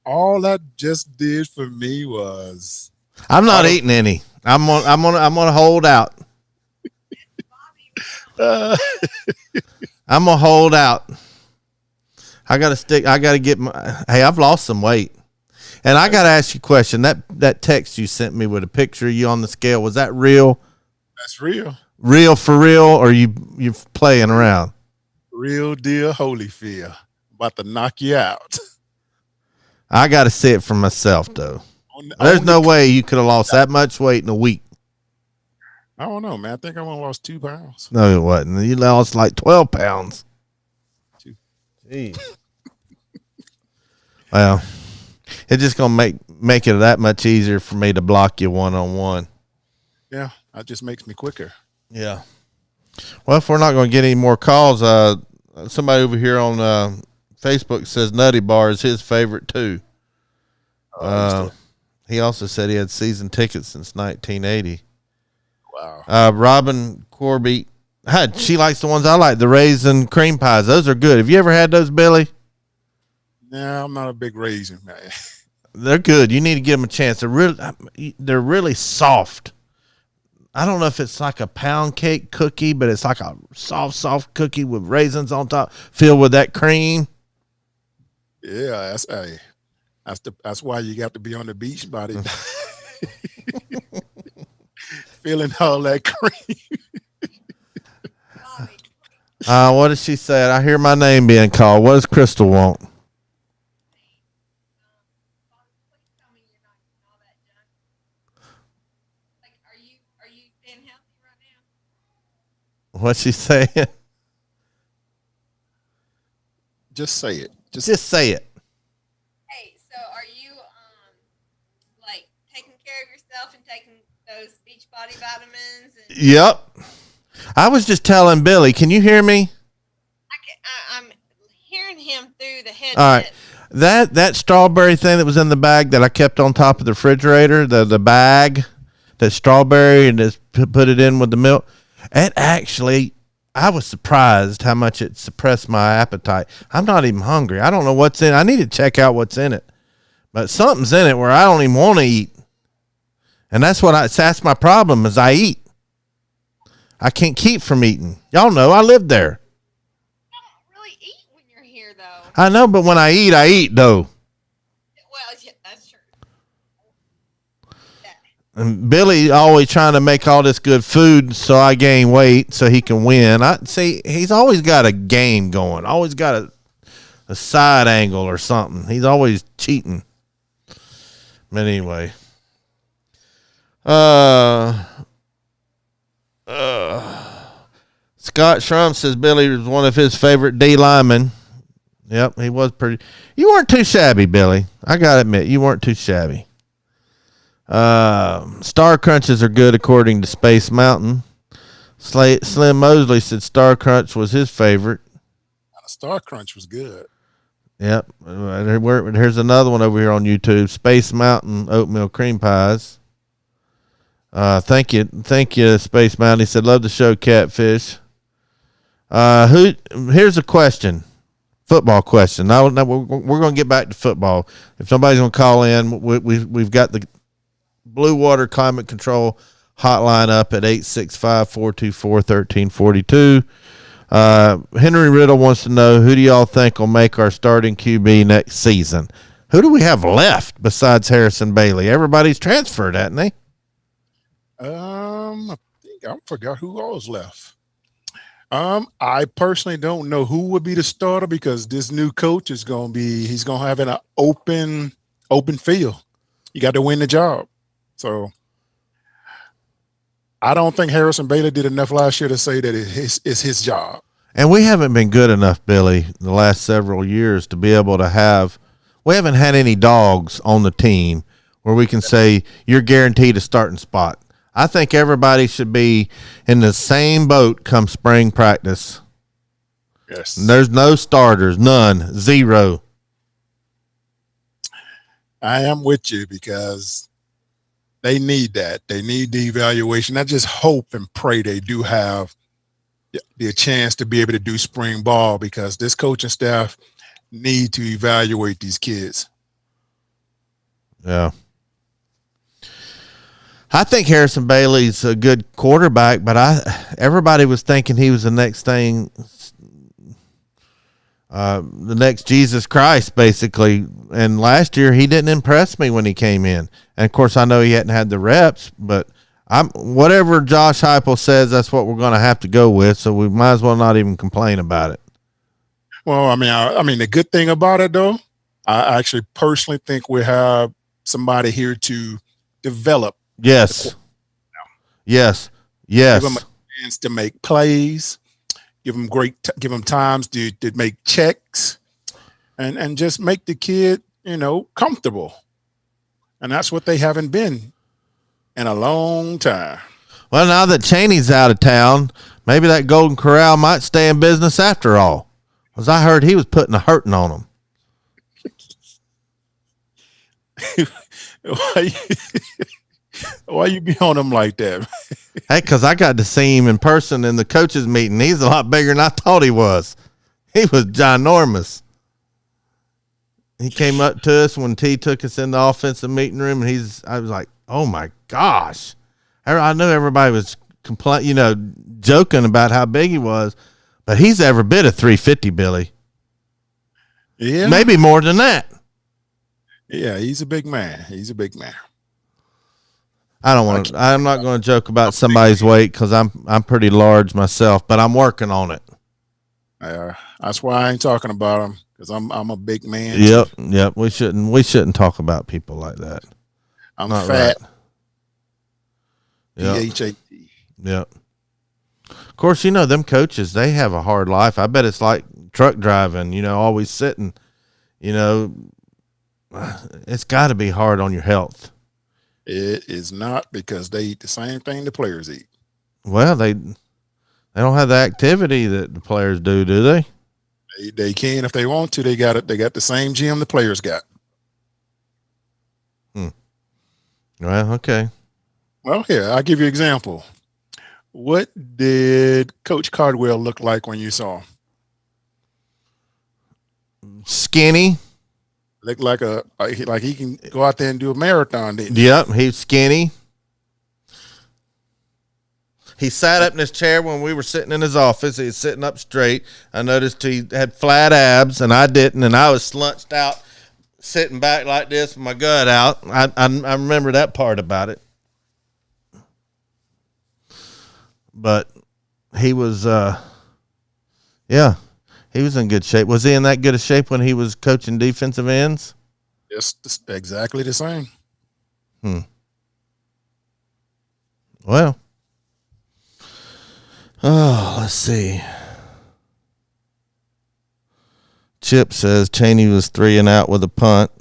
all that just did for me was I'm not eating any. I'm gonna hold out. I'm gonna hold out. I gotta get I've lost some weight. And I gotta ask you a question. That text you sent me with a picture of you on the scale, was that real? That's real. Real for real, or you playing around? Real deal, Holyfield. About to knock you out. I got to see it for myself, though. There's no way you could have lost that much weight in a week. I don't know, man. I think I only lost 2 pounds. No, it wasn't. You lost like 12 pounds. 2. Jeez. Well, it's just going to make it that much easier for me to block you one-on-one. Yeah, that just makes me quicker. Yeah. Well, if we're not going to get any more calls, somebody over here on Facebook says Nutty Bar is his favorite too. He also said he had season tickets since 1980. Wow. Robin Corby, she likes the ones I like, the raisin cream pies. Those are good. Have you ever had those, Billy? No, I'm not a big raisin man. They're good. You need to give them a chance. They're really soft. I don't know if it's like a pound cake cookie, but it's like a soft cookie with raisins on top, filled with that cream. Yeah, that's why you got to be on the beach, buddy. Feeling all that cream. What did she say? I hear my name being called. What does Crystal want? What's she saying? Just say it. Just say it. Hey, so are you like taking care of yourself and taking those Beachbody vitamins? And Yep. I was just telling Billy. Can you hear me? I'm hearing him through the headset. All right. That strawberry thing that was in the bag that I kept on top of the refrigerator, the bag, that strawberry, and just put it in with the milk. It actually, I was surprised how much it suppressed my appetite. I'm not even hungry. I don't know what's in it. I need to check out what's in it. But something's in it where I don't even want to eat. And that's that's my problem is I eat. I can't keep from eating. Y'all know I live there. You don't really eat when you're here, though. I know, but when I eat though. Well, yeah, that's true. And Billy always trying to make all this good food so I gain weight so he can win. I see he's always got a game going. Always got a side angle or something. He's always cheating. But anyway. Scott Shrum says Billy was one of his favorite D linemen. Yep, he was pretty. You weren't too shabby, Billy. I gotta admit, you weren't too shabby. Star Crunches are good according to Space Mountain. Slim Mosley said Star Crunch was his favorite. Star Crunch was good. Yep. Here's another one over here on YouTube. Space Mountain oatmeal cream pies. Thank you, Space Mountain. He said, love the show, Catfish. Here's a question. Football question. Now we're going to get back to football. If somebody's going to call in, we've got the Blue Water Climate Control hotline up at 865-424-1342. Henry Riddle wants to know, who do y'all think will make our starting QB next season? Who do we have left besides Harrison Bailey? Everybody's transferred, hasn't they? I think I forgot who all is left. I personally don't know who would be the starter because this new coach he's going to have an open field. You got to win the job. So I don't think Harrison Bailey did enough last year to say that it's his job. And we haven't been good enough, Billy, the last several years to be able to we haven't had any dogs on the team where we can say you're guaranteed a starting spot. I think everybody should be in the same boat come spring practice. Yes. There's no starters, none, zero. I am with you because they need that. They need the evaluation. I just hope and pray they do have the chance to be able to do spring ball because this coaching staff need to evaluate these kids. Yeah. I think Harrison Bailey's a good quarterback, but everybody was thinking he was the next thing, the next Jesus Christ, basically. And last year he didn't impress me when he came in. And of course, I know he hadn't had the reps, but whatever Josh Heupel says, that's what we're going to have to go with. So we might as well not even complain about it. Well, I mean, the good thing about it though, I actually personally think we have somebody here to develop. Yes. Yes. Give them a chance to make plays. Give them times to make checks, and just make the kid, comfortable. And that's what they haven't been in a long time. Well, now that Chaney's out of town, maybe that Golden Corral might stay in business after all. Because I heard he was putting a hurting on them. Why you be on him like that? Hey, because I got to see him in person in the coaches meeting. He's a lot bigger than I thought he was. He was ginormous. He came up to us when T took us in the offensive meeting room, and I was like, oh my gosh. I knew everybody was joking about how big he was, but he's every bit of 350, Billy. Yeah. Maybe more than that. Yeah, he's a big man. I'm not going to joke about somebody's weight because I'm pretty large myself, but I'm working on it. That's why I ain't talking about him because I'm a big man. Yep. We shouldn't talk about people like that. I'm not fat. Right. PHAT. Yep. Of course, them coaches, they have a hard life. I bet it's like truck driving, always sitting, it's got to be hard on your health. It is not, because they eat the same thing the players eat. Well, they don't have the activity that the players do they? They can if they want to. They got it. They got the same gym the players got. Well, okay. Well, here, I'll give you an example. What did Coach Cardwell look like when you saw him? Skinny. Looked like like he can go out there and do a marathon, didn't he? Yep, he's skinny. He sat up in his chair when we were sitting in his office. He was sitting up straight. I noticed he had flat abs, and I didn't, and I was slunched out, sitting back like this with my gut out. I remember that part about it. But he was, he was in good shape. Was he in that good a shape when he was coaching defensive ends? Yes, exactly the same. Well, let's see. Chip says Chaney was 3 and out with a punt.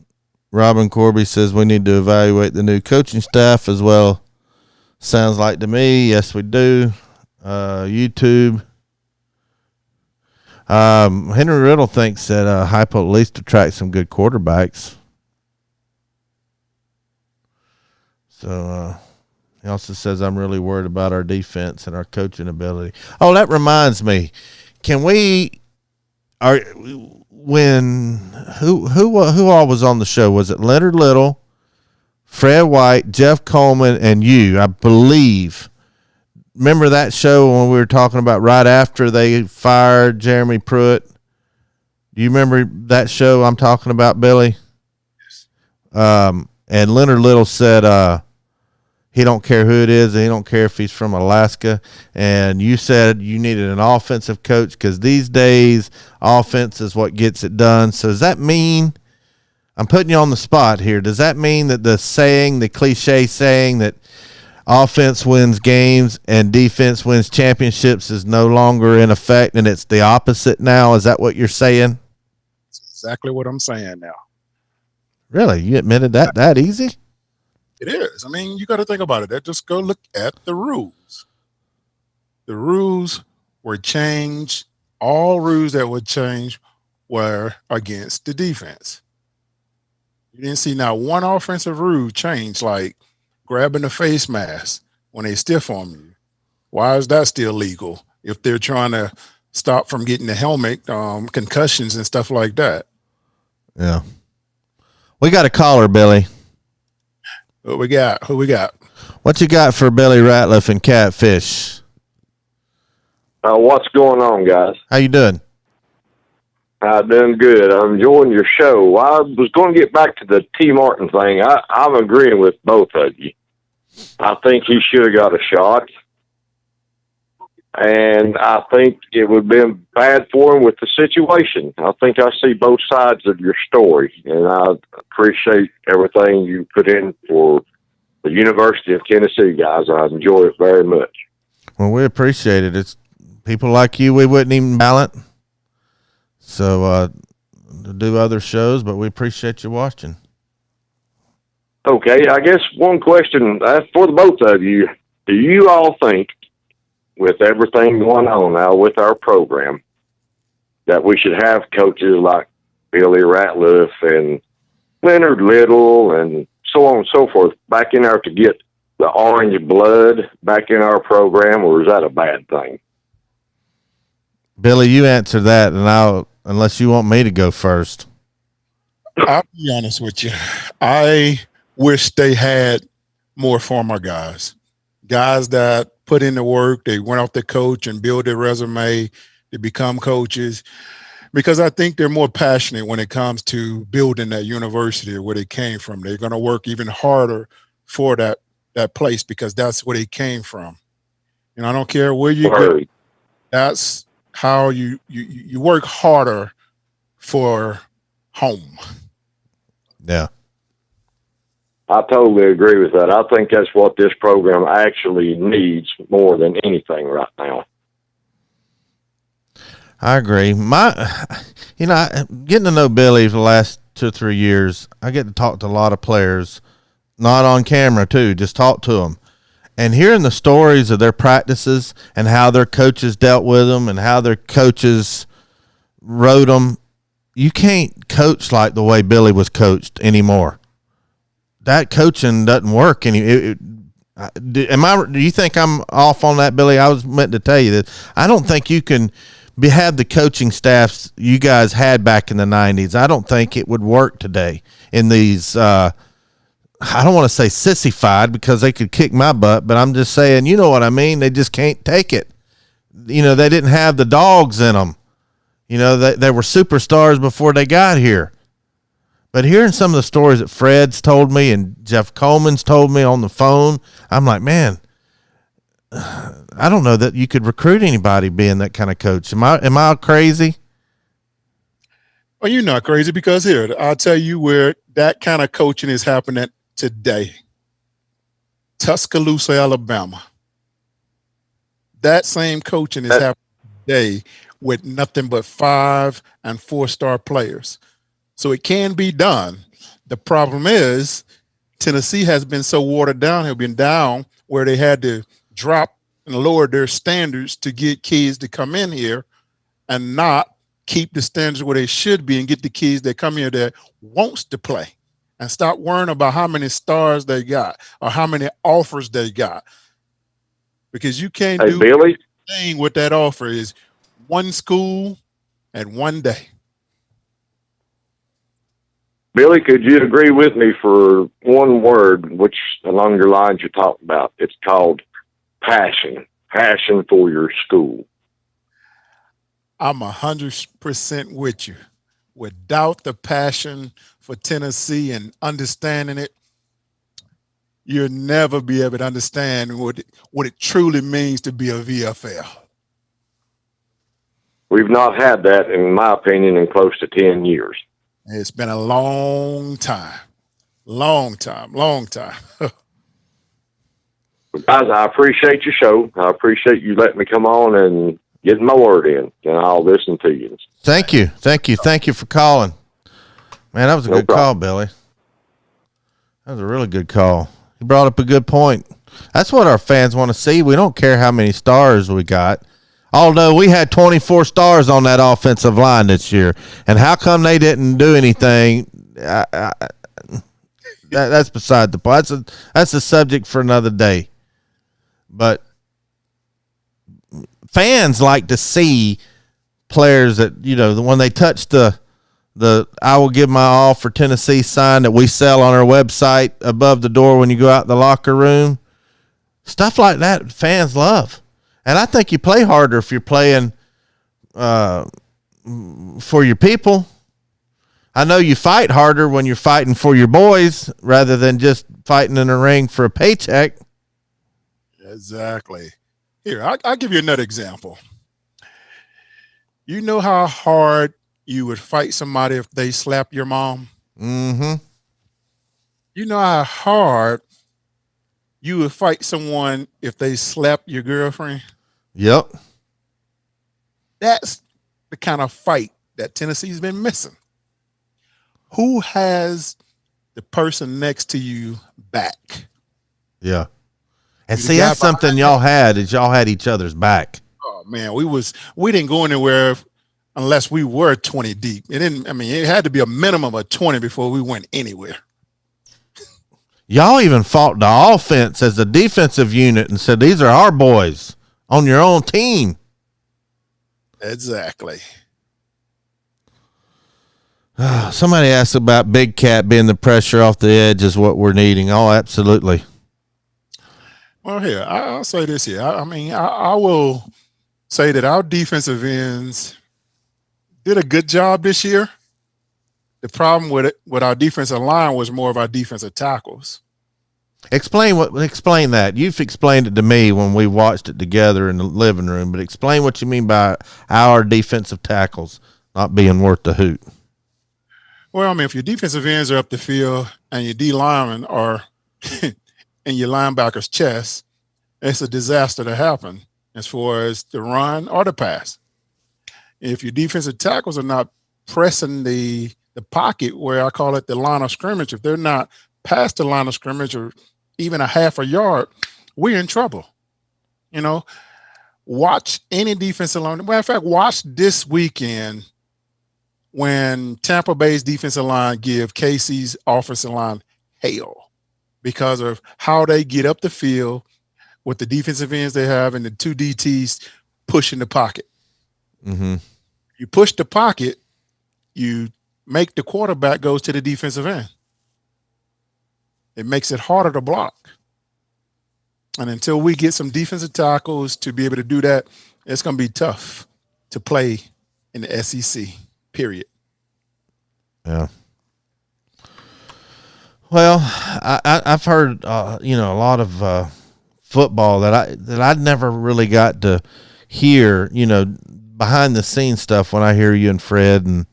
Robin Corby says we need to evaluate the new coaching staff as well. Sounds like to me. Yes, we do. YouTube. Henry Riddle thinks that Heupel at least attracts some good quarterbacks. So he also says I'm really worried about our defense and our coaching ability. Oh, that reminds me. Can we? Who all was on the show? Was it Leonard Little, Fred White, Jeff Coleman, and you? I believe. Remember that show when we were talking about right after they fired Jeremy Pruitt? Do you remember that show I'm talking about, Billy? Yes. And Leonard Little said he don't care who it is, and he don't care if he's from Alaska. And you said you needed an offensive coach because these days offense is what gets it done. So does that mean, I'm putting you on the spot here, does that mean that the cliche saying that offense wins games and defense wins championships is no longer in effect, and it's the opposite now? Is that what you're saying? That's exactly what I'm saying now. Really? You admitted that easy? It is. I mean, you got to think about it. Just go look at the rules. The rules were changed. All rules that were changed were against the defense. You didn't see now one offensive rule change, like grabbing the face mask when they stiff on you. Why is that still legal if they're trying to stop from getting the helmet, concussions and stuff like that? Yeah. We got a caller, Billy. Who we got? What you got for Billy Ratliff and Catfish? What's going on, guys? How you doing? Doing good. I'm enjoying your show. I was going to get back to the T. Martin thing. I'm agreeing with both of you. I think he should have got a shot. And I think it would have been bad for him with the situation. I think I see both sides of your story, and I appreciate everything you put in for the University of Tennessee, guys. I enjoy it very much. Well, we appreciate it. It's people like you we wouldn't even ballot. So to do other shows, but we appreciate you watching. Okay, I guess one question for the both of you. Do you all think, with everything going on now with our program, that we should have coaches like Billy Ratliff and Leonard Little and so on and so forth back in there to get the orange blood back in our program, or is that a bad thing? Billy, you answer that, and unless you want me to go first. I'll be honest with you. I wish they had more former guys that put in the work. They went off the coach and build their resume to become coaches, because I think they're more passionate when it comes to building that university where they came from. They're going to work even harder for that place because that's where they came from. And I don't care where you go. That's how you work harder for home. Yeah. I totally agree with that. I think that's what this program actually needs more than anything right now. I agree. Getting to know Billy for the last 2 or 3 years, I get to talk to a lot of players, not on camera too, just talk to them. And hearing the stories of their practices and how their coaches dealt with them and how their coaches wrote them, you can't coach like the way Billy was coached anymore. That coaching doesn't work. Do you think I'm off on that, Billy? I was meant to tell you that I don't think you can have the coaching staffs you guys had back in the 90s. I don't think it would work today in these I don't want to say sissified because they could kick my butt, but I'm just saying, you know what I mean? They just can't take it. They didn't have the dogs in them. They were superstars before they got here. But hearing some of the stories that Fred's told me and Jeff Coleman's told me on the phone, I'm like, man, I don't know that you could recruit anybody being that kind of coach. Am I crazy? Well, you're not crazy because here, I'll tell you where that kind of coaching is happening today. Tuscaloosa, Alabama. That same coaching is happening today with nothing but 5- and 4-star players. So it can be done. The problem is Tennessee has been so watered down, have been down where they had to drop and lower their standards to get kids to come in here and not keep the standards where they should be and get the kids that come here that wants to play and stop worrying about how many stars they got or how many offers they got. Because you can't do Billy, anything with that offer is one school and one day. Billy, could you agree with me for one word, which along your lines you talked about? It's called passion for your school. I'm 100% with you. Without the passion for Tennessee and understanding it, you'll never be able to understand what it truly means to be a VFL. We've not had that, in my opinion, in close to 10 years. It's been a long time. Guys, I appreciate your show. I appreciate you letting me come on and getting my word in, and I'll listen to you. Thank you for calling. Man, that was a good call, Billy. That was a really good call. You brought up a good point. That's what our fans want to see. We don't care how many stars we got. Although we had 24 stars on that offensive line this year. And how come they didn't do anything? That's beside the point. That's a subject for another day. But fans like to see players that, when they touch the I will give my all for Tennessee sign that we sell on our website above the door when you go out the locker room. Stuff like that fans love. And I think you play harder if you're playing for your people. I know you fight harder when you're fighting for your boys rather than just fighting in a ring for a paycheck. Exactly. Here, I'll give you another example. You know how hard you would fight somebody if they slap your mom? Mm-hmm. You know how hard you would fight someone if they slap your girlfriend? Yep. That's the kind of fight that Tennessee's been missing. Who has the person next to you back? Yeah. And see, that's something y'all had each other's back. Oh man, we didn't go anywhere unless we were 20 deep. It had to be a minimum of 20 before we went anywhere. Y'all even fought the offense as a defensive unit and said, these are our boys on your own team. Exactly. Somebody asked about Big Cat being the pressure off the edge is what we're needing. Oh, absolutely. Well, here, I'll say this here. I will say that our defensive ends did a good job this year. The problem with our defensive line was more of our defensive tackles. Explain that. You've explained it to me when we watched it together in the living room, but explain what you mean by our defensive tackles not being worth the hoot. Well, if your defensive ends are up the field and your D linemen are in your linebacker's chest, it's a disaster to happen as far as the run or the pass. If your defensive tackles are not pressing the pocket, where I call it the line of scrimmage, if they're not past the line of scrimmage or even a half a yard, we're in trouble. You know, watch any defensive line. Matter of fact, watch this weekend when Tampa Bay's defensive line give KC's offensive line hell because of how they get up the field with the defensive ends they have and the two DTs pushing the pocket. Mm-hmm. You push the pocket, you make the quarterback goes to the defensive end. It makes it harder to block. And until we get some defensive tackles to be able to do that, it's going to be tough to play in the SEC, period. Yeah. Well, I've heard, a lot of football that I never really got to hear, behind the scenes stuff when I hear you and Fred and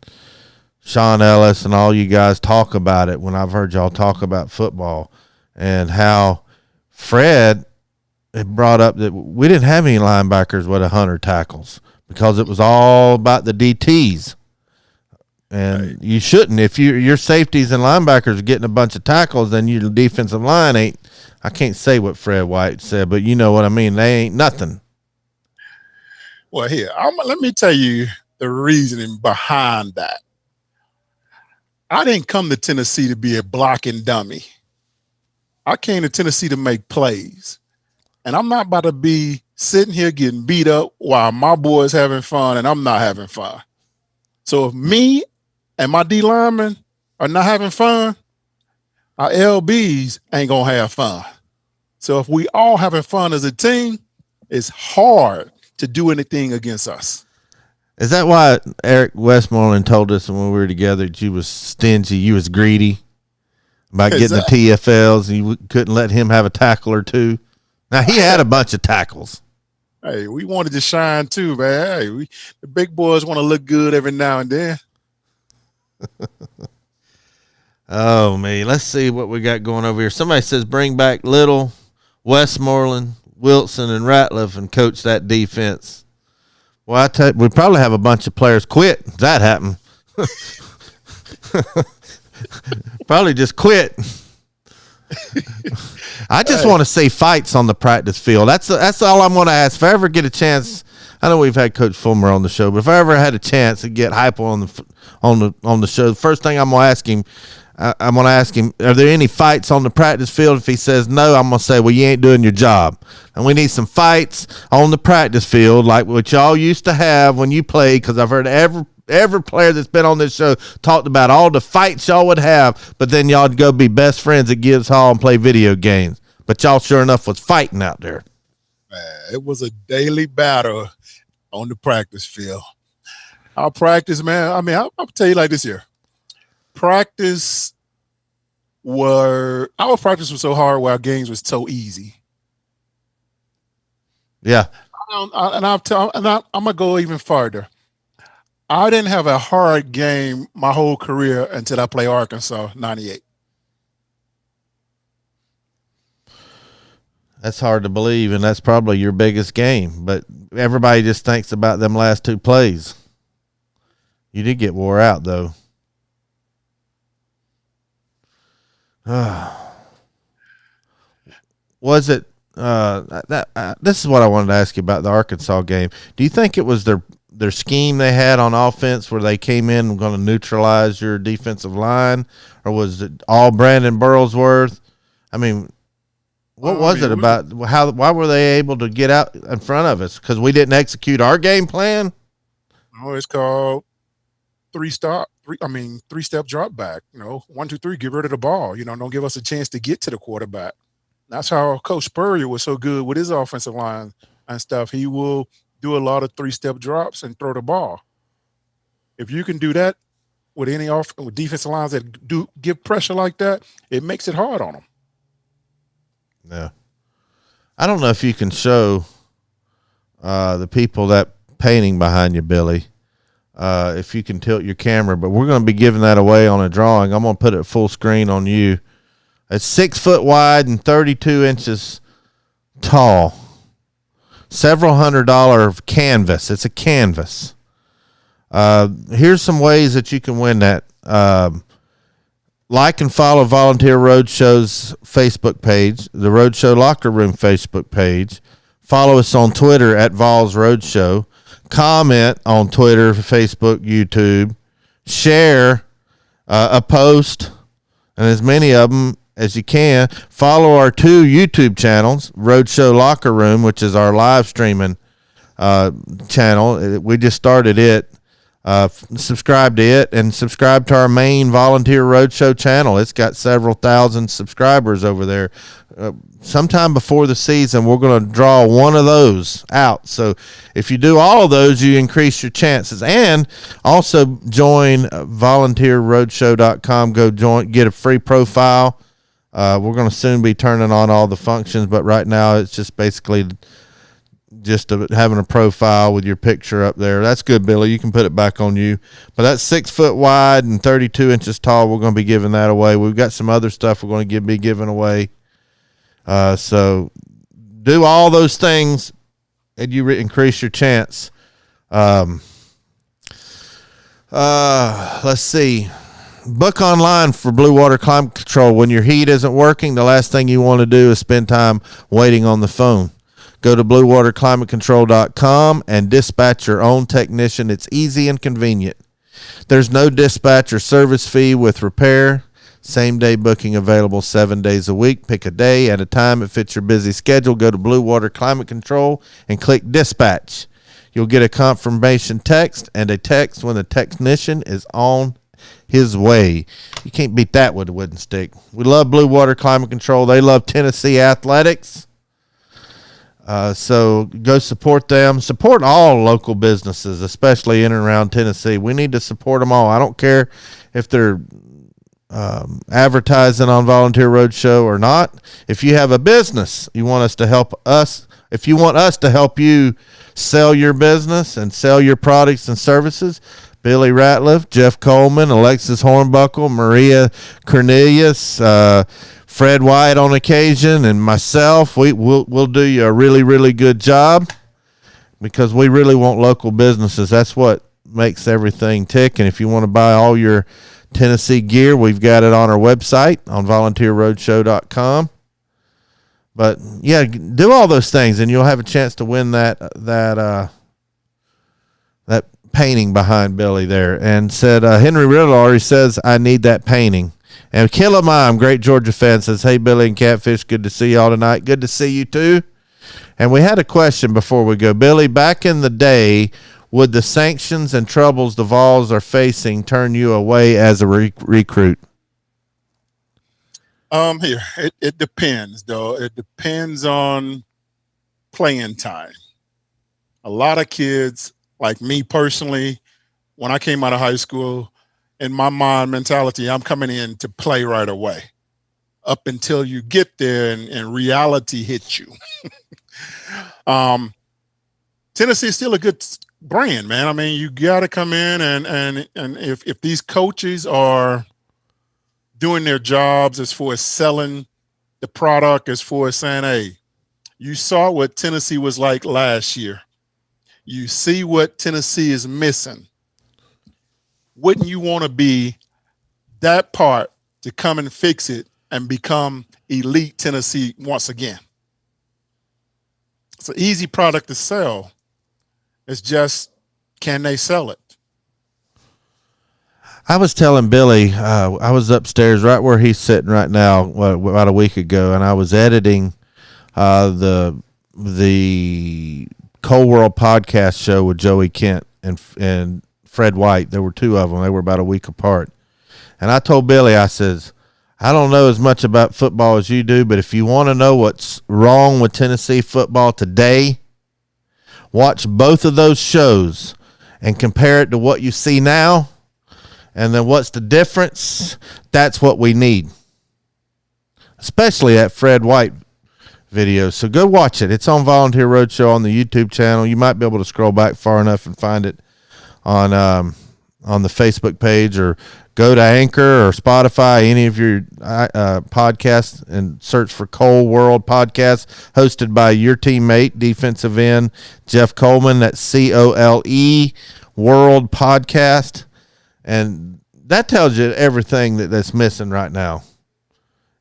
Sean Ellis and all you guys talk about it, when I've heard y'all talk about football and how Fred had brought up that we didn't have any linebackers with 100 tackles because it was all about the DTs. And you shouldn't. If your safeties and linebackers are getting a bunch of tackles, then your defensive line ain't, I can't say what Fred White said, but you know what I mean. They ain't nothing. Well, here, let me tell you the reasoning behind that. I didn't come to Tennessee to be a blocking dummy. I came to Tennessee to make plays. And I'm not about to be sitting here getting beat up while my boys having fun and I'm not having fun. So if me and my D linemen are not having fun, our LBs ain't going to have fun. So if we all having fun as a team, it's hard to do anything against us. Is that why Eric Westmoreland told us when we were together that you was stingy, you was greedy about getting the TFLs and you couldn't let him have a tackle or two? Now, he had a bunch of tackles. Hey, we wanted to shine too, man. Hey, the big boys want to look good every now and then. Oh, man. Let's see what we got going over here. Somebody says bring back Little, Westmoreland, Wilson, and Ratliff and coach that defense. Well, I tell you, we probably have a bunch of players quit. If that happened. Probably just quit. I just want to see fights on the practice field. That's all I'm going to ask. If I ever get a chance, I know we've had Coach Fulmer on the show, but if I ever had a chance to get Heupel on the show, the first thing I'm going to ask him, are there any fights on the practice field? If he says no, I'm going to say, well, you ain't doing your job. And we need some fights on the practice field like what y'all used to have when you played, because I've heard every player that's been on this show talked about all the fights y'all would have, but then y'all would go be best friends at Gibbs Hall and play video games. But y'all sure enough was fighting out there. Man, it was a daily battle on the practice field. Our practice, man, I mean, I'll tell you like this here. Our practice was so hard while games was so easy. Yeah. I'm going to go even farther. I didn't have a hard game my whole career until I played Arkansas 98. That's hard to believe, and that's probably your biggest game. But everybody just thinks about them last two plays. You did get wore out, though. Was it this is what I wanted to ask you about the Arkansas game. Do you think it was their scheme they had on offense where they came in and going to neutralize your defensive line, or was it all Brandon Burlsworth? I mean, what was it about? Why were they able to get out in front of us? Because we didn't execute our game plan? Oh, it's called three-step drop back. 1, 2, 3, get rid of the ball. Don't give us a chance to get to the quarterback. That's how Coach Spurrier was so good with his offensive line and stuff. He will do a lot of three-step drops and throw the ball. If you can do that with any with defensive lines that do give pressure like that, it makes it hard on them. Yeah. I don't know if you can show the people that painting behind you, Billy, if you can tilt your camera, but we're going to be giving that away on a drawing. I'm going to put it full screen on you. It's 6 foot wide and 32 inches tall. Several $100 canvas. It's a canvas Here's some ways that you can win that. Like and follow Volunteer Roadshow's Facebook page, the Roadshow Locker Room Facebook page. Follow us on Twitter at Vols Roadshow. Comment on Twitter, Facebook, YouTube. Share a post, and as many of them as you can. Follow our 2 YouTube channels, Roadshow Locker Room, which is our live streaming channel. We just started it. Subscribe to it, and subscribe to our main Volunteer Roadshow channel. It's got several thousand subscribers over there. Sometime before the season, we're going to draw one of those out. So if you do all of those, you increase your chances. And also join volunteerroadshow.com. Go join, get a free profile. We're going to soon be turning on all the functions, but right now it's just basically just having a profile with your picture up there. That's good, Billy. You can put it back on you. But that's 6 foot wide and 32 inches tall. We're going to be giving that away. We've got some other stuff we're going to be giving away. So do all those things, and you increase your chance. Let's see. Book online for Blue Water Climate Control. When your heat isn't working, the last thing you want to do is spend time waiting on the phone. Go to bluewaterclimatecontrol.com and dispatch your own technician. It's easy and convenient. There's no dispatch or service fee with repair. Same-day booking available 7 days a week. Pick a day at a time that fits your busy schedule. Go to Blue Water Climate Control and click Dispatch. You'll get a confirmation text and a text when the technician is on his way. You can't beat that with a wooden stick. We love Blue Water Climate Control. They love Tennessee athletics. So go support them. Support all local businesses, especially in and around Tennessee. We need to support them all. I don't care if they're advertising on Volunteer Roadshow or not. If you have a business, you want us to help us. If you want us to help you sell your business and sell your products and services, Billy Ratliff, Jeff Coleman, Alexis Hornbuckle, Maria Cornelius, Fred White on occasion, and myself, we'll do you a really, really good job, because we really want local businesses. That's what makes everything tick. And if you want to buy all your Tennessee gear, we've got it on our website on volunteerroadshow.com. But yeah, do all those things, and you'll have a chance to win that painting behind Billy there. And said Henry Riddle already says, I need that painting. And Killer Mime, great Georgia fan, says, hey, Billy and Catfish, good to see y'all tonight. Good to see you, too. And we had a question before we go. Billy, back in the day, would the sanctions and troubles the Vols are facing turn you away as a recruit? It depends, though. It depends on playing time. A lot of kids, like me personally, when I came out of high school, in my mind mentality, I'm coming in to play right away up until you get there and reality hits you. Tennessee is still a good brand, man. I mean, you got to come in and if these coaches are doing their jobs as far as selling the product, as far as saying, hey, you saw what Tennessee was like last year. You see what Tennessee is missing. Wouldn't you want to be that part to come and fix it and become elite Tennessee once again? It's an easy product to sell. It's just, can they sell it? I was telling Billy, I was upstairs right where he's sitting right now, about a week ago, and I was editing the Cold World podcast show with Joey Kent and Fred White. There were 2 of them. They were about a week apart. And I told Billy, I says, I don't know as much about football as you do, but if you want to know what's wrong with Tennessee football today, watch both of those shows and compare it to what you see now, and then what's the difference. That's what we need, especially that Fred White video. So go watch it. It's on Volunteer Roadshow on the YouTube channel. You might be able to scroll back far enough and find it on on the Facebook page, or go to Anchor or Spotify, any of your podcasts, and search for Cole World Podcast, hosted by your teammate, defensive end Jeff Coleman. That's COLE World Podcast. And that tells you everything that's missing right now.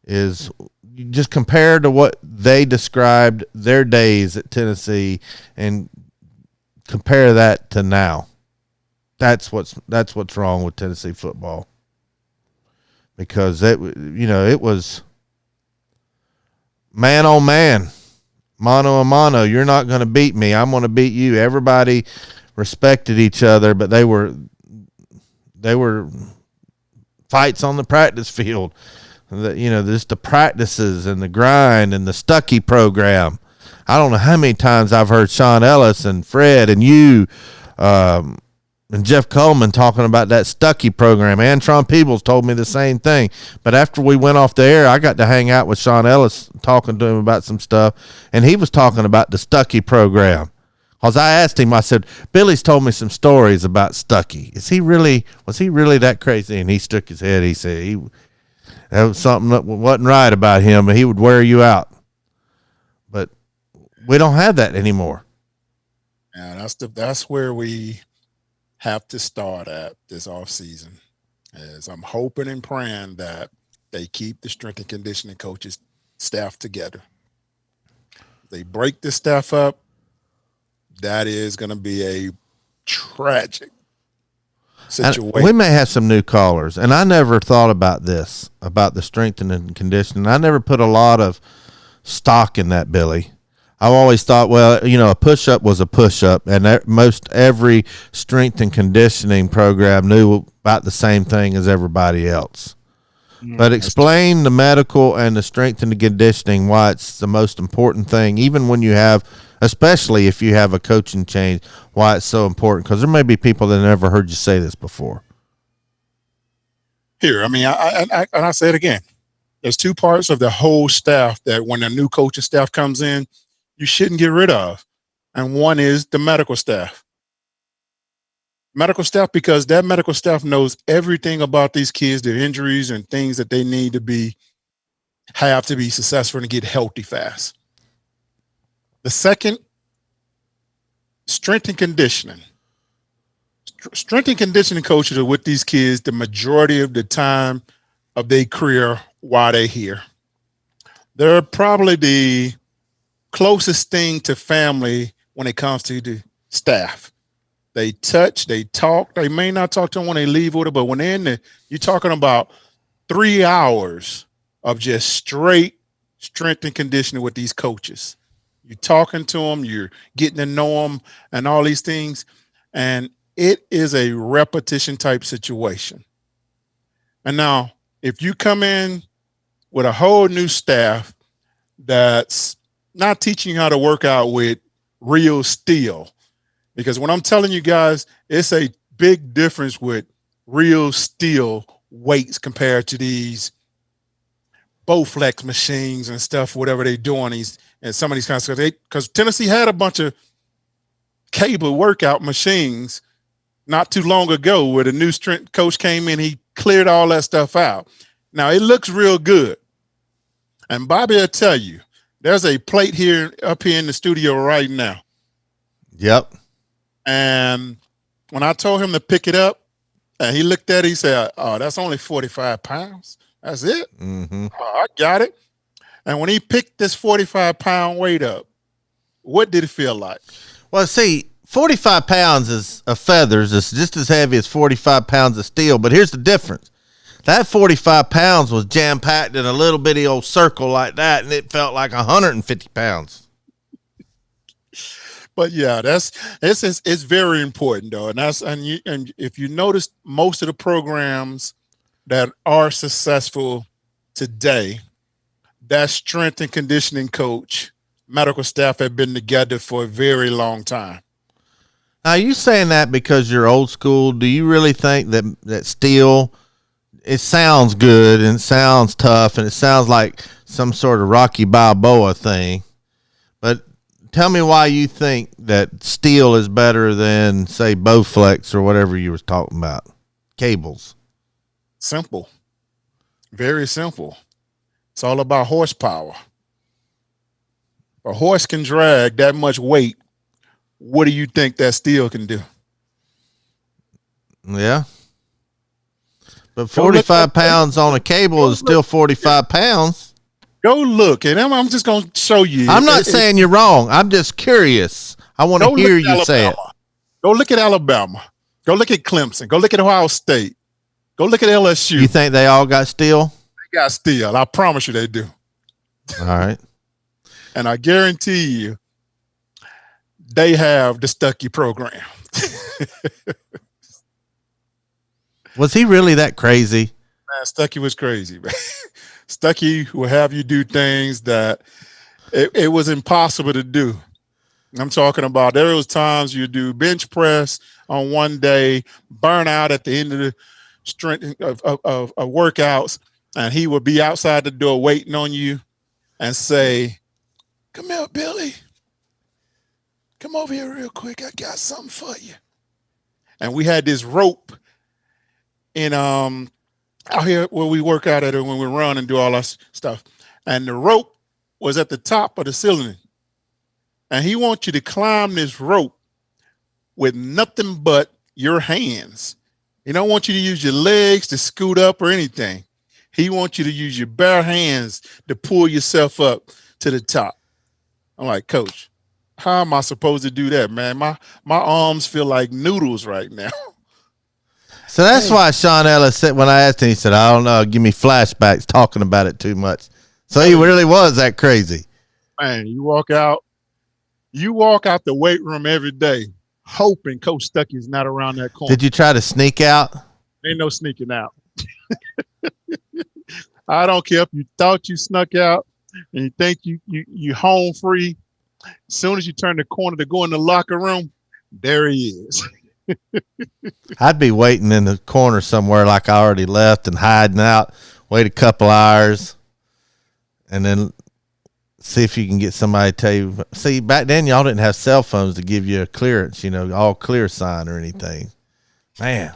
Is you just compare to what they described their days at Tennessee and compare that to now. That's what's wrong with Tennessee football. Because it was man on man, mano a mano. You're not going to beat me. I'm going to beat you. Everybody respected each other, but they were fights on the practice field. Just the practices and the grind and the Stuckey program. I don't know how many times I've heard Sean Ellis and Fred and you and Jeff Coleman talking about that Stuckey program. Antron Peebles told me the same thing. But after we went off the air, I got to hang out with Sean Ellis, talking to him about some stuff, and he was talking about the Stuckey program. Because I asked him, I said, Billy's told me some stories about Stuckey. Was he really that crazy? And he shook his head. He said that was something that wasn't right about him, and he would wear you out. But we don't have that anymore. Yeah, that's where we have to start at this off season. As I'm hoping and praying that they keep the strength and conditioning coaches staff together. They break the staff up, that is going to be a tragic situation. We may have some new callers, and I never thought about this, about the strength and conditioning. I never put a lot of stock in that, Billy. I've always thought, a push-up was a push-up, and most every strength and conditioning program knew about the same thing as everybody else. But explain the medical and the strength and the conditioning, why it's the most important thing, even when you have, especially if you have a coaching change, why it's so important. Because there may be people that never heard you say this before. Here, I say it again. There's two parts of the whole staff that when a new coaching staff comes in, you shouldn't get rid of. And one is the medical staff. Medical staff, because that medical staff knows everything about these kids, their injuries and things that they need to have to be successful and get healthy fast. The second, strength and conditioning. Strength and conditioning coaches are with these kids the majority of the time of their career while they're here. They're probably the closest thing to family when it comes to the staff. They touch, they talk. They may not talk to them when they leave with it, but when they're in there, you're talking about 3 hours of just straight strength and conditioning with these coaches. You're talking to them, you're getting to know them and all these things. And it is a repetition type situation. And now, if you come in with a whole new staff that's not teaching you how to work out with real steel, because when I'm telling you guys, it's a big difference with real steel weights compared to these Bowflex machines and stuff, whatever they're doing, and some of these kinds of stuff. Because Tennessee had a bunch of cable workout machines not too long ago where the new strength coach came in, he cleared all that stuff out. Now, it looks real good. And Bobby will tell you, there's a plate up here in the studio right now. Yep. And when I told him to pick it up, and he looked at it, he said, "Oh, that's only 45 pounds. That's it." Mm-hmm. Oh, I got it. And when he picked this 45-pound weight up, what did it feel like? Well, see, 45 pounds of feathers is just as heavy as 45 pounds of steel. But here's the difference. That 45 pounds was jam-packed in a little bitty old circle like that, and it felt like 150 pounds. But yeah, it's very important though, and if you notice, most of the programs that are successful today, that strength and conditioning coach, medical staff have been together for a very long time. Now, are you saying that because you're old school? Do you really think that steel? It sounds good and it sounds tough and it sounds like some sort of Rocky Balboa thing, but Tell me why you think that steel is better than, say, Bowflex or whatever you was talking about. Cables. Simple. Very simple. It's all about horsepower. A horse can drag that much weight. What do you think that steel can do? Yeah. But 45 pounds on a cable is still 45 pounds. Go look at him. I'm just going to show you. I'm not saying you're wrong. I'm just curious. I want to hear you say it. Go look at Alabama. Go look at Clemson. Go look at Ohio State. Go look at LSU. You think they all got steel? They got steel. I promise you they do. All right. And I guarantee you they have the Stuckey program. Was he really that crazy? Man, Stuckey was crazy, man. Stuckey will have you do things that it was impossible to do. I'm talking about there was times you do bench press on one day, burn out at the end of the strength of workouts, and he would be outside the door waiting on you and say, "Come here, Billy. Come over here real quick. I got something for you." And we had this rope in out here where we work out at it when we run and do all our stuff. And the rope was at the top of the ceiling. And he wants you to climb this rope with nothing but your hands. He don't want you to use your legs to scoot up or anything. He wants you to use your bare hands to pull yourself up to the top. I'm like, Coach, how am I supposed to do that, man? My arms feel like noodles right now. So that's why Sean Ellis said, when I asked him, he said, "I don't know, give me flashbacks talking about it too much." So he really was that crazy. Man, you walk out the weight room every day hoping Coach Stuckey's not around that corner. Did you try to sneak out? Ain't no sneaking out. I don't care if you thought you snuck out and you think you home free. As soon as you turn the corner to go in the locker room, there he is. I'd be waiting in the corner somewhere like I already left and hiding out, wait a couple hours, and then see if you can get somebody to tell you. See, back then y'all didn't have cell phones to give you a clearance, all clear sign or anything. Man.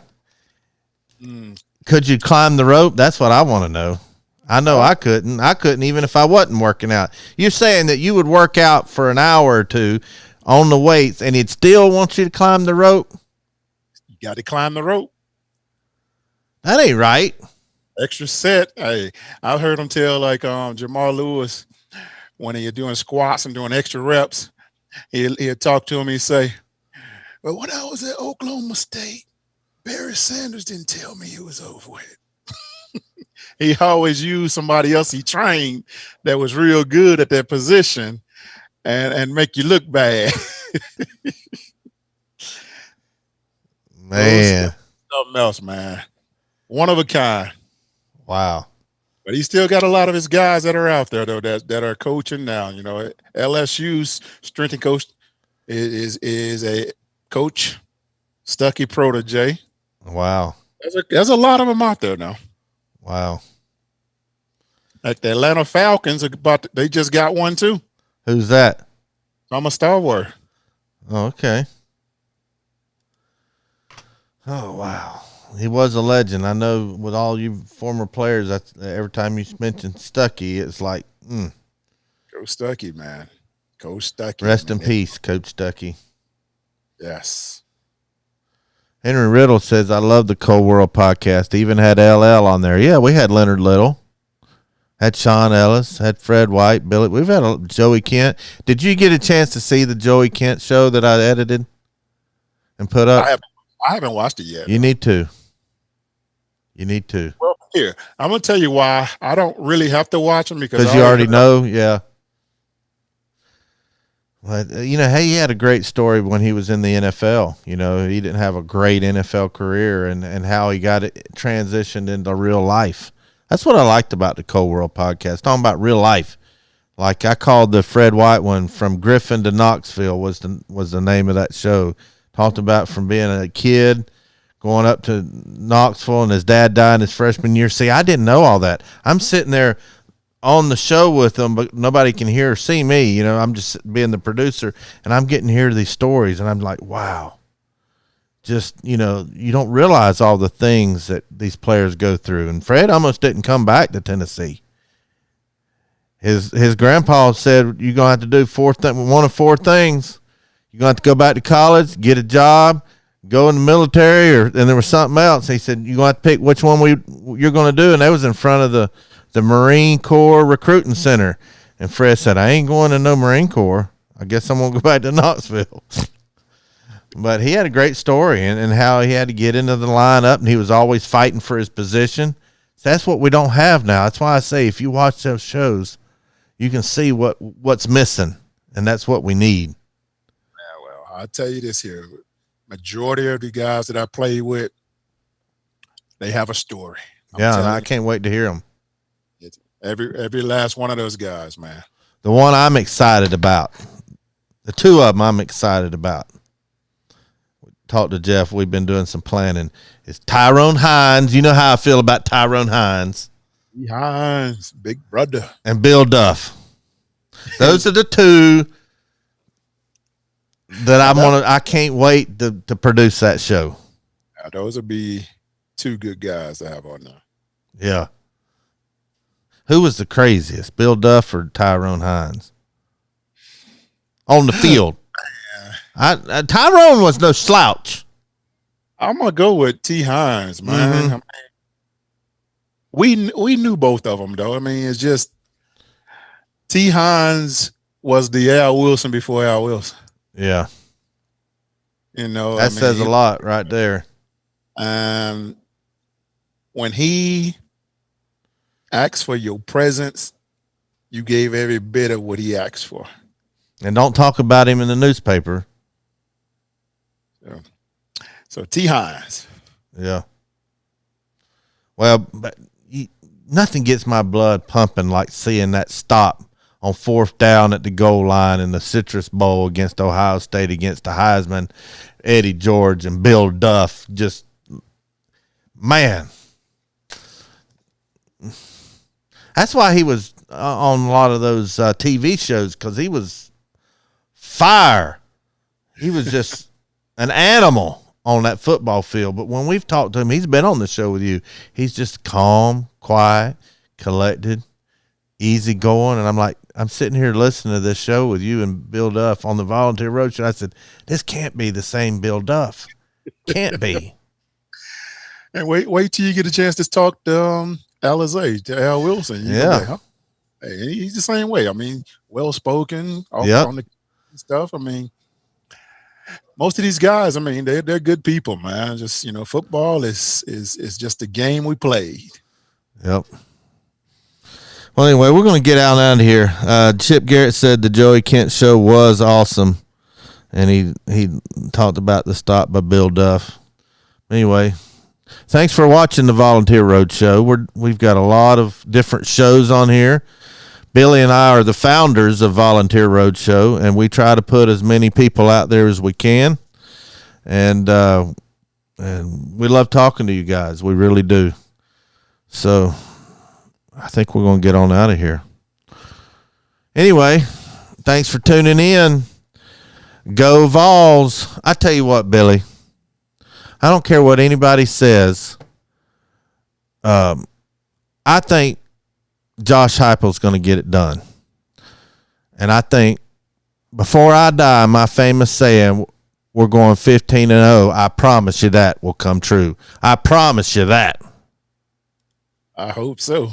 Could you climb the rope? That's what I want to know. I know I couldn't. I couldn't even if I wasn't working out. You're saying that you would work out for an hour or two on the weights and he'd still want you to climb the rope? You got to climb the rope. That ain't right. Extra set. Hey, I've heard him tell like Jamal Lewis when he's doing squats and doing extra reps, he'll talk to him. He'd say, "Well, when I was at Oklahoma State, Barry Sanders didn't tell me he was overweight." He always used somebody else he trained that was real good at that position and make you look bad. Man. Something else, man. One of a kind. Wow. But he still got a lot of his guys that are out there, though, that are coaching now. LSU's strength and coach is a Coach Stuckey protege. Wow. There's a lot of them out there now. Wow. Like the Atlanta Falcons, they just got one too. Who's that? Thomas Starward. Oh, okay. Oh, wow. He was a legend. I know with all you former players, that's every time you mention Stuckey, it's like, Coach Stuckey, man. Coach Stuckey. Rest in peace, Coach Stuckey. Yes. Henry Riddle says, "I love the Cold World podcast. Even had LL on there." Yeah, we had Leonard Little. Had Sean Ellis. Had Fred White. Billy. We've had Joey Kent. Did you get a chance to see the Joey Kent show that I edited and put up? I haven't watched it yet. You need to. You need to. Well, here, I'm going to tell you why I don't really have to watch them because you already know. Yeah. But, hey, he had a great story when he was in the NFL. He didn't have a great NFL career and how he got it transitioned into real life. That's what I liked about the Cold World podcast, talking about real life. Like I called the Fred White one, From Griffin to Knoxville was the name of that show. Talked about from being a kid going up to Knoxville and his dad died his freshman year. See, I didn't know all that. I'm sitting there on the show with them, but nobody can hear or see me. You know, I'm just being the producer, and I'm getting to hear these stories, and I'm like, wow. Just, you know, you don't realize all the things that these players go through. And Fred almost didn't come back to Tennessee. His grandpa said, you're going to have to do one of four things. You're going to have to go back to college, get a job, go in the military, and there was something else. He said, you're going to have to pick which one you're going to do. And that was in front of the Marine Corps Recruiting Center. And Fred said, I ain't going to no Marine Corps. I guess I'm going to go back to Knoxville. But he had a great story and how he had to get into the lineup, and he was always fighting for his position. So that's what we don't have now. That's why I say if you watch those shows, you can see what's missing, and that's what we need. Yeah, well, I'll tell you this here. Majority of the guys that I play with, they have a story. And I can't wait to hear them. Every last one of those guys, man. The one I'm excited about, the two of them I'm excited about. Talked to Jeff. We've been doing some planning. It's Tyrone Hines. You know how I feel about Tyrone Hines. Hines, big brother. And Bill Duff. Those are the two that I can't wait to produce that show. Yeah, those would be two good guys to have on there. Yeah. Who was the craziest, Bill Duff or Tyrone Hines? On the field. Tyrone was no slouch. I'm gonna go with T. Hines, man. Mm-hmm. I mean, we knew both of them, though. I mean, it's just T. Hines was the Al Wilson before Al Wilson. Yeah, you know that says a lot right there. When he asked for your presence, you gave every bit of what he asked for. And don't talk about him in the newspaper. So T. Hines. Yeah. Well, but nothing gets my blood pumping like seeing that stop on 4th down at the goal line in the Citrus Bowl against Ohio State against the Heisman, Eddie George and Bill Duff. Just, man. That's why he was on a lot of those TV shows, because he was fire. He was just an animal on that football field. But when we've talked to him, he's been on the show with you. He's just calm, quiet, collected, easy going. And I'm like, I'm sitting here listening to this show with you and Bill Duff on the Volunteer Roadshow. I said, this can't be the same Bill Duff. Can't be. And wait till you get a chance to talk to Alizé, to Al Wilson. Yeah. Like, huh? Hey, he's the same way. I mean, well-spoken, on the stuff. I mean, most of these guys, I mean, they're good people, man. Just, you know, football is just a game we played. Yep. Well, anyway, we're going to get out of here. Chip Garrett said the Joey Kent show was awesome, and he talked about the stop by Bill Duff. Anyway, thanks for watching the Volunteer Roadshow. We've got a lot of different shows on here. Billy and I are the founders of Volunteer Roadshow, and we try to put as many people out there as we can. And we love talking to you guys. We really do. So I think we're going to get on out of here. Anyway, thanks for tuning in. Go Vols. I tell you what, Billy, I don't care what anybody says. I think Josh Heupel's going to get it done. And I think before I die, my famous saying, we're going 15-0, I promise you that will come true. I promise you that. I hope so.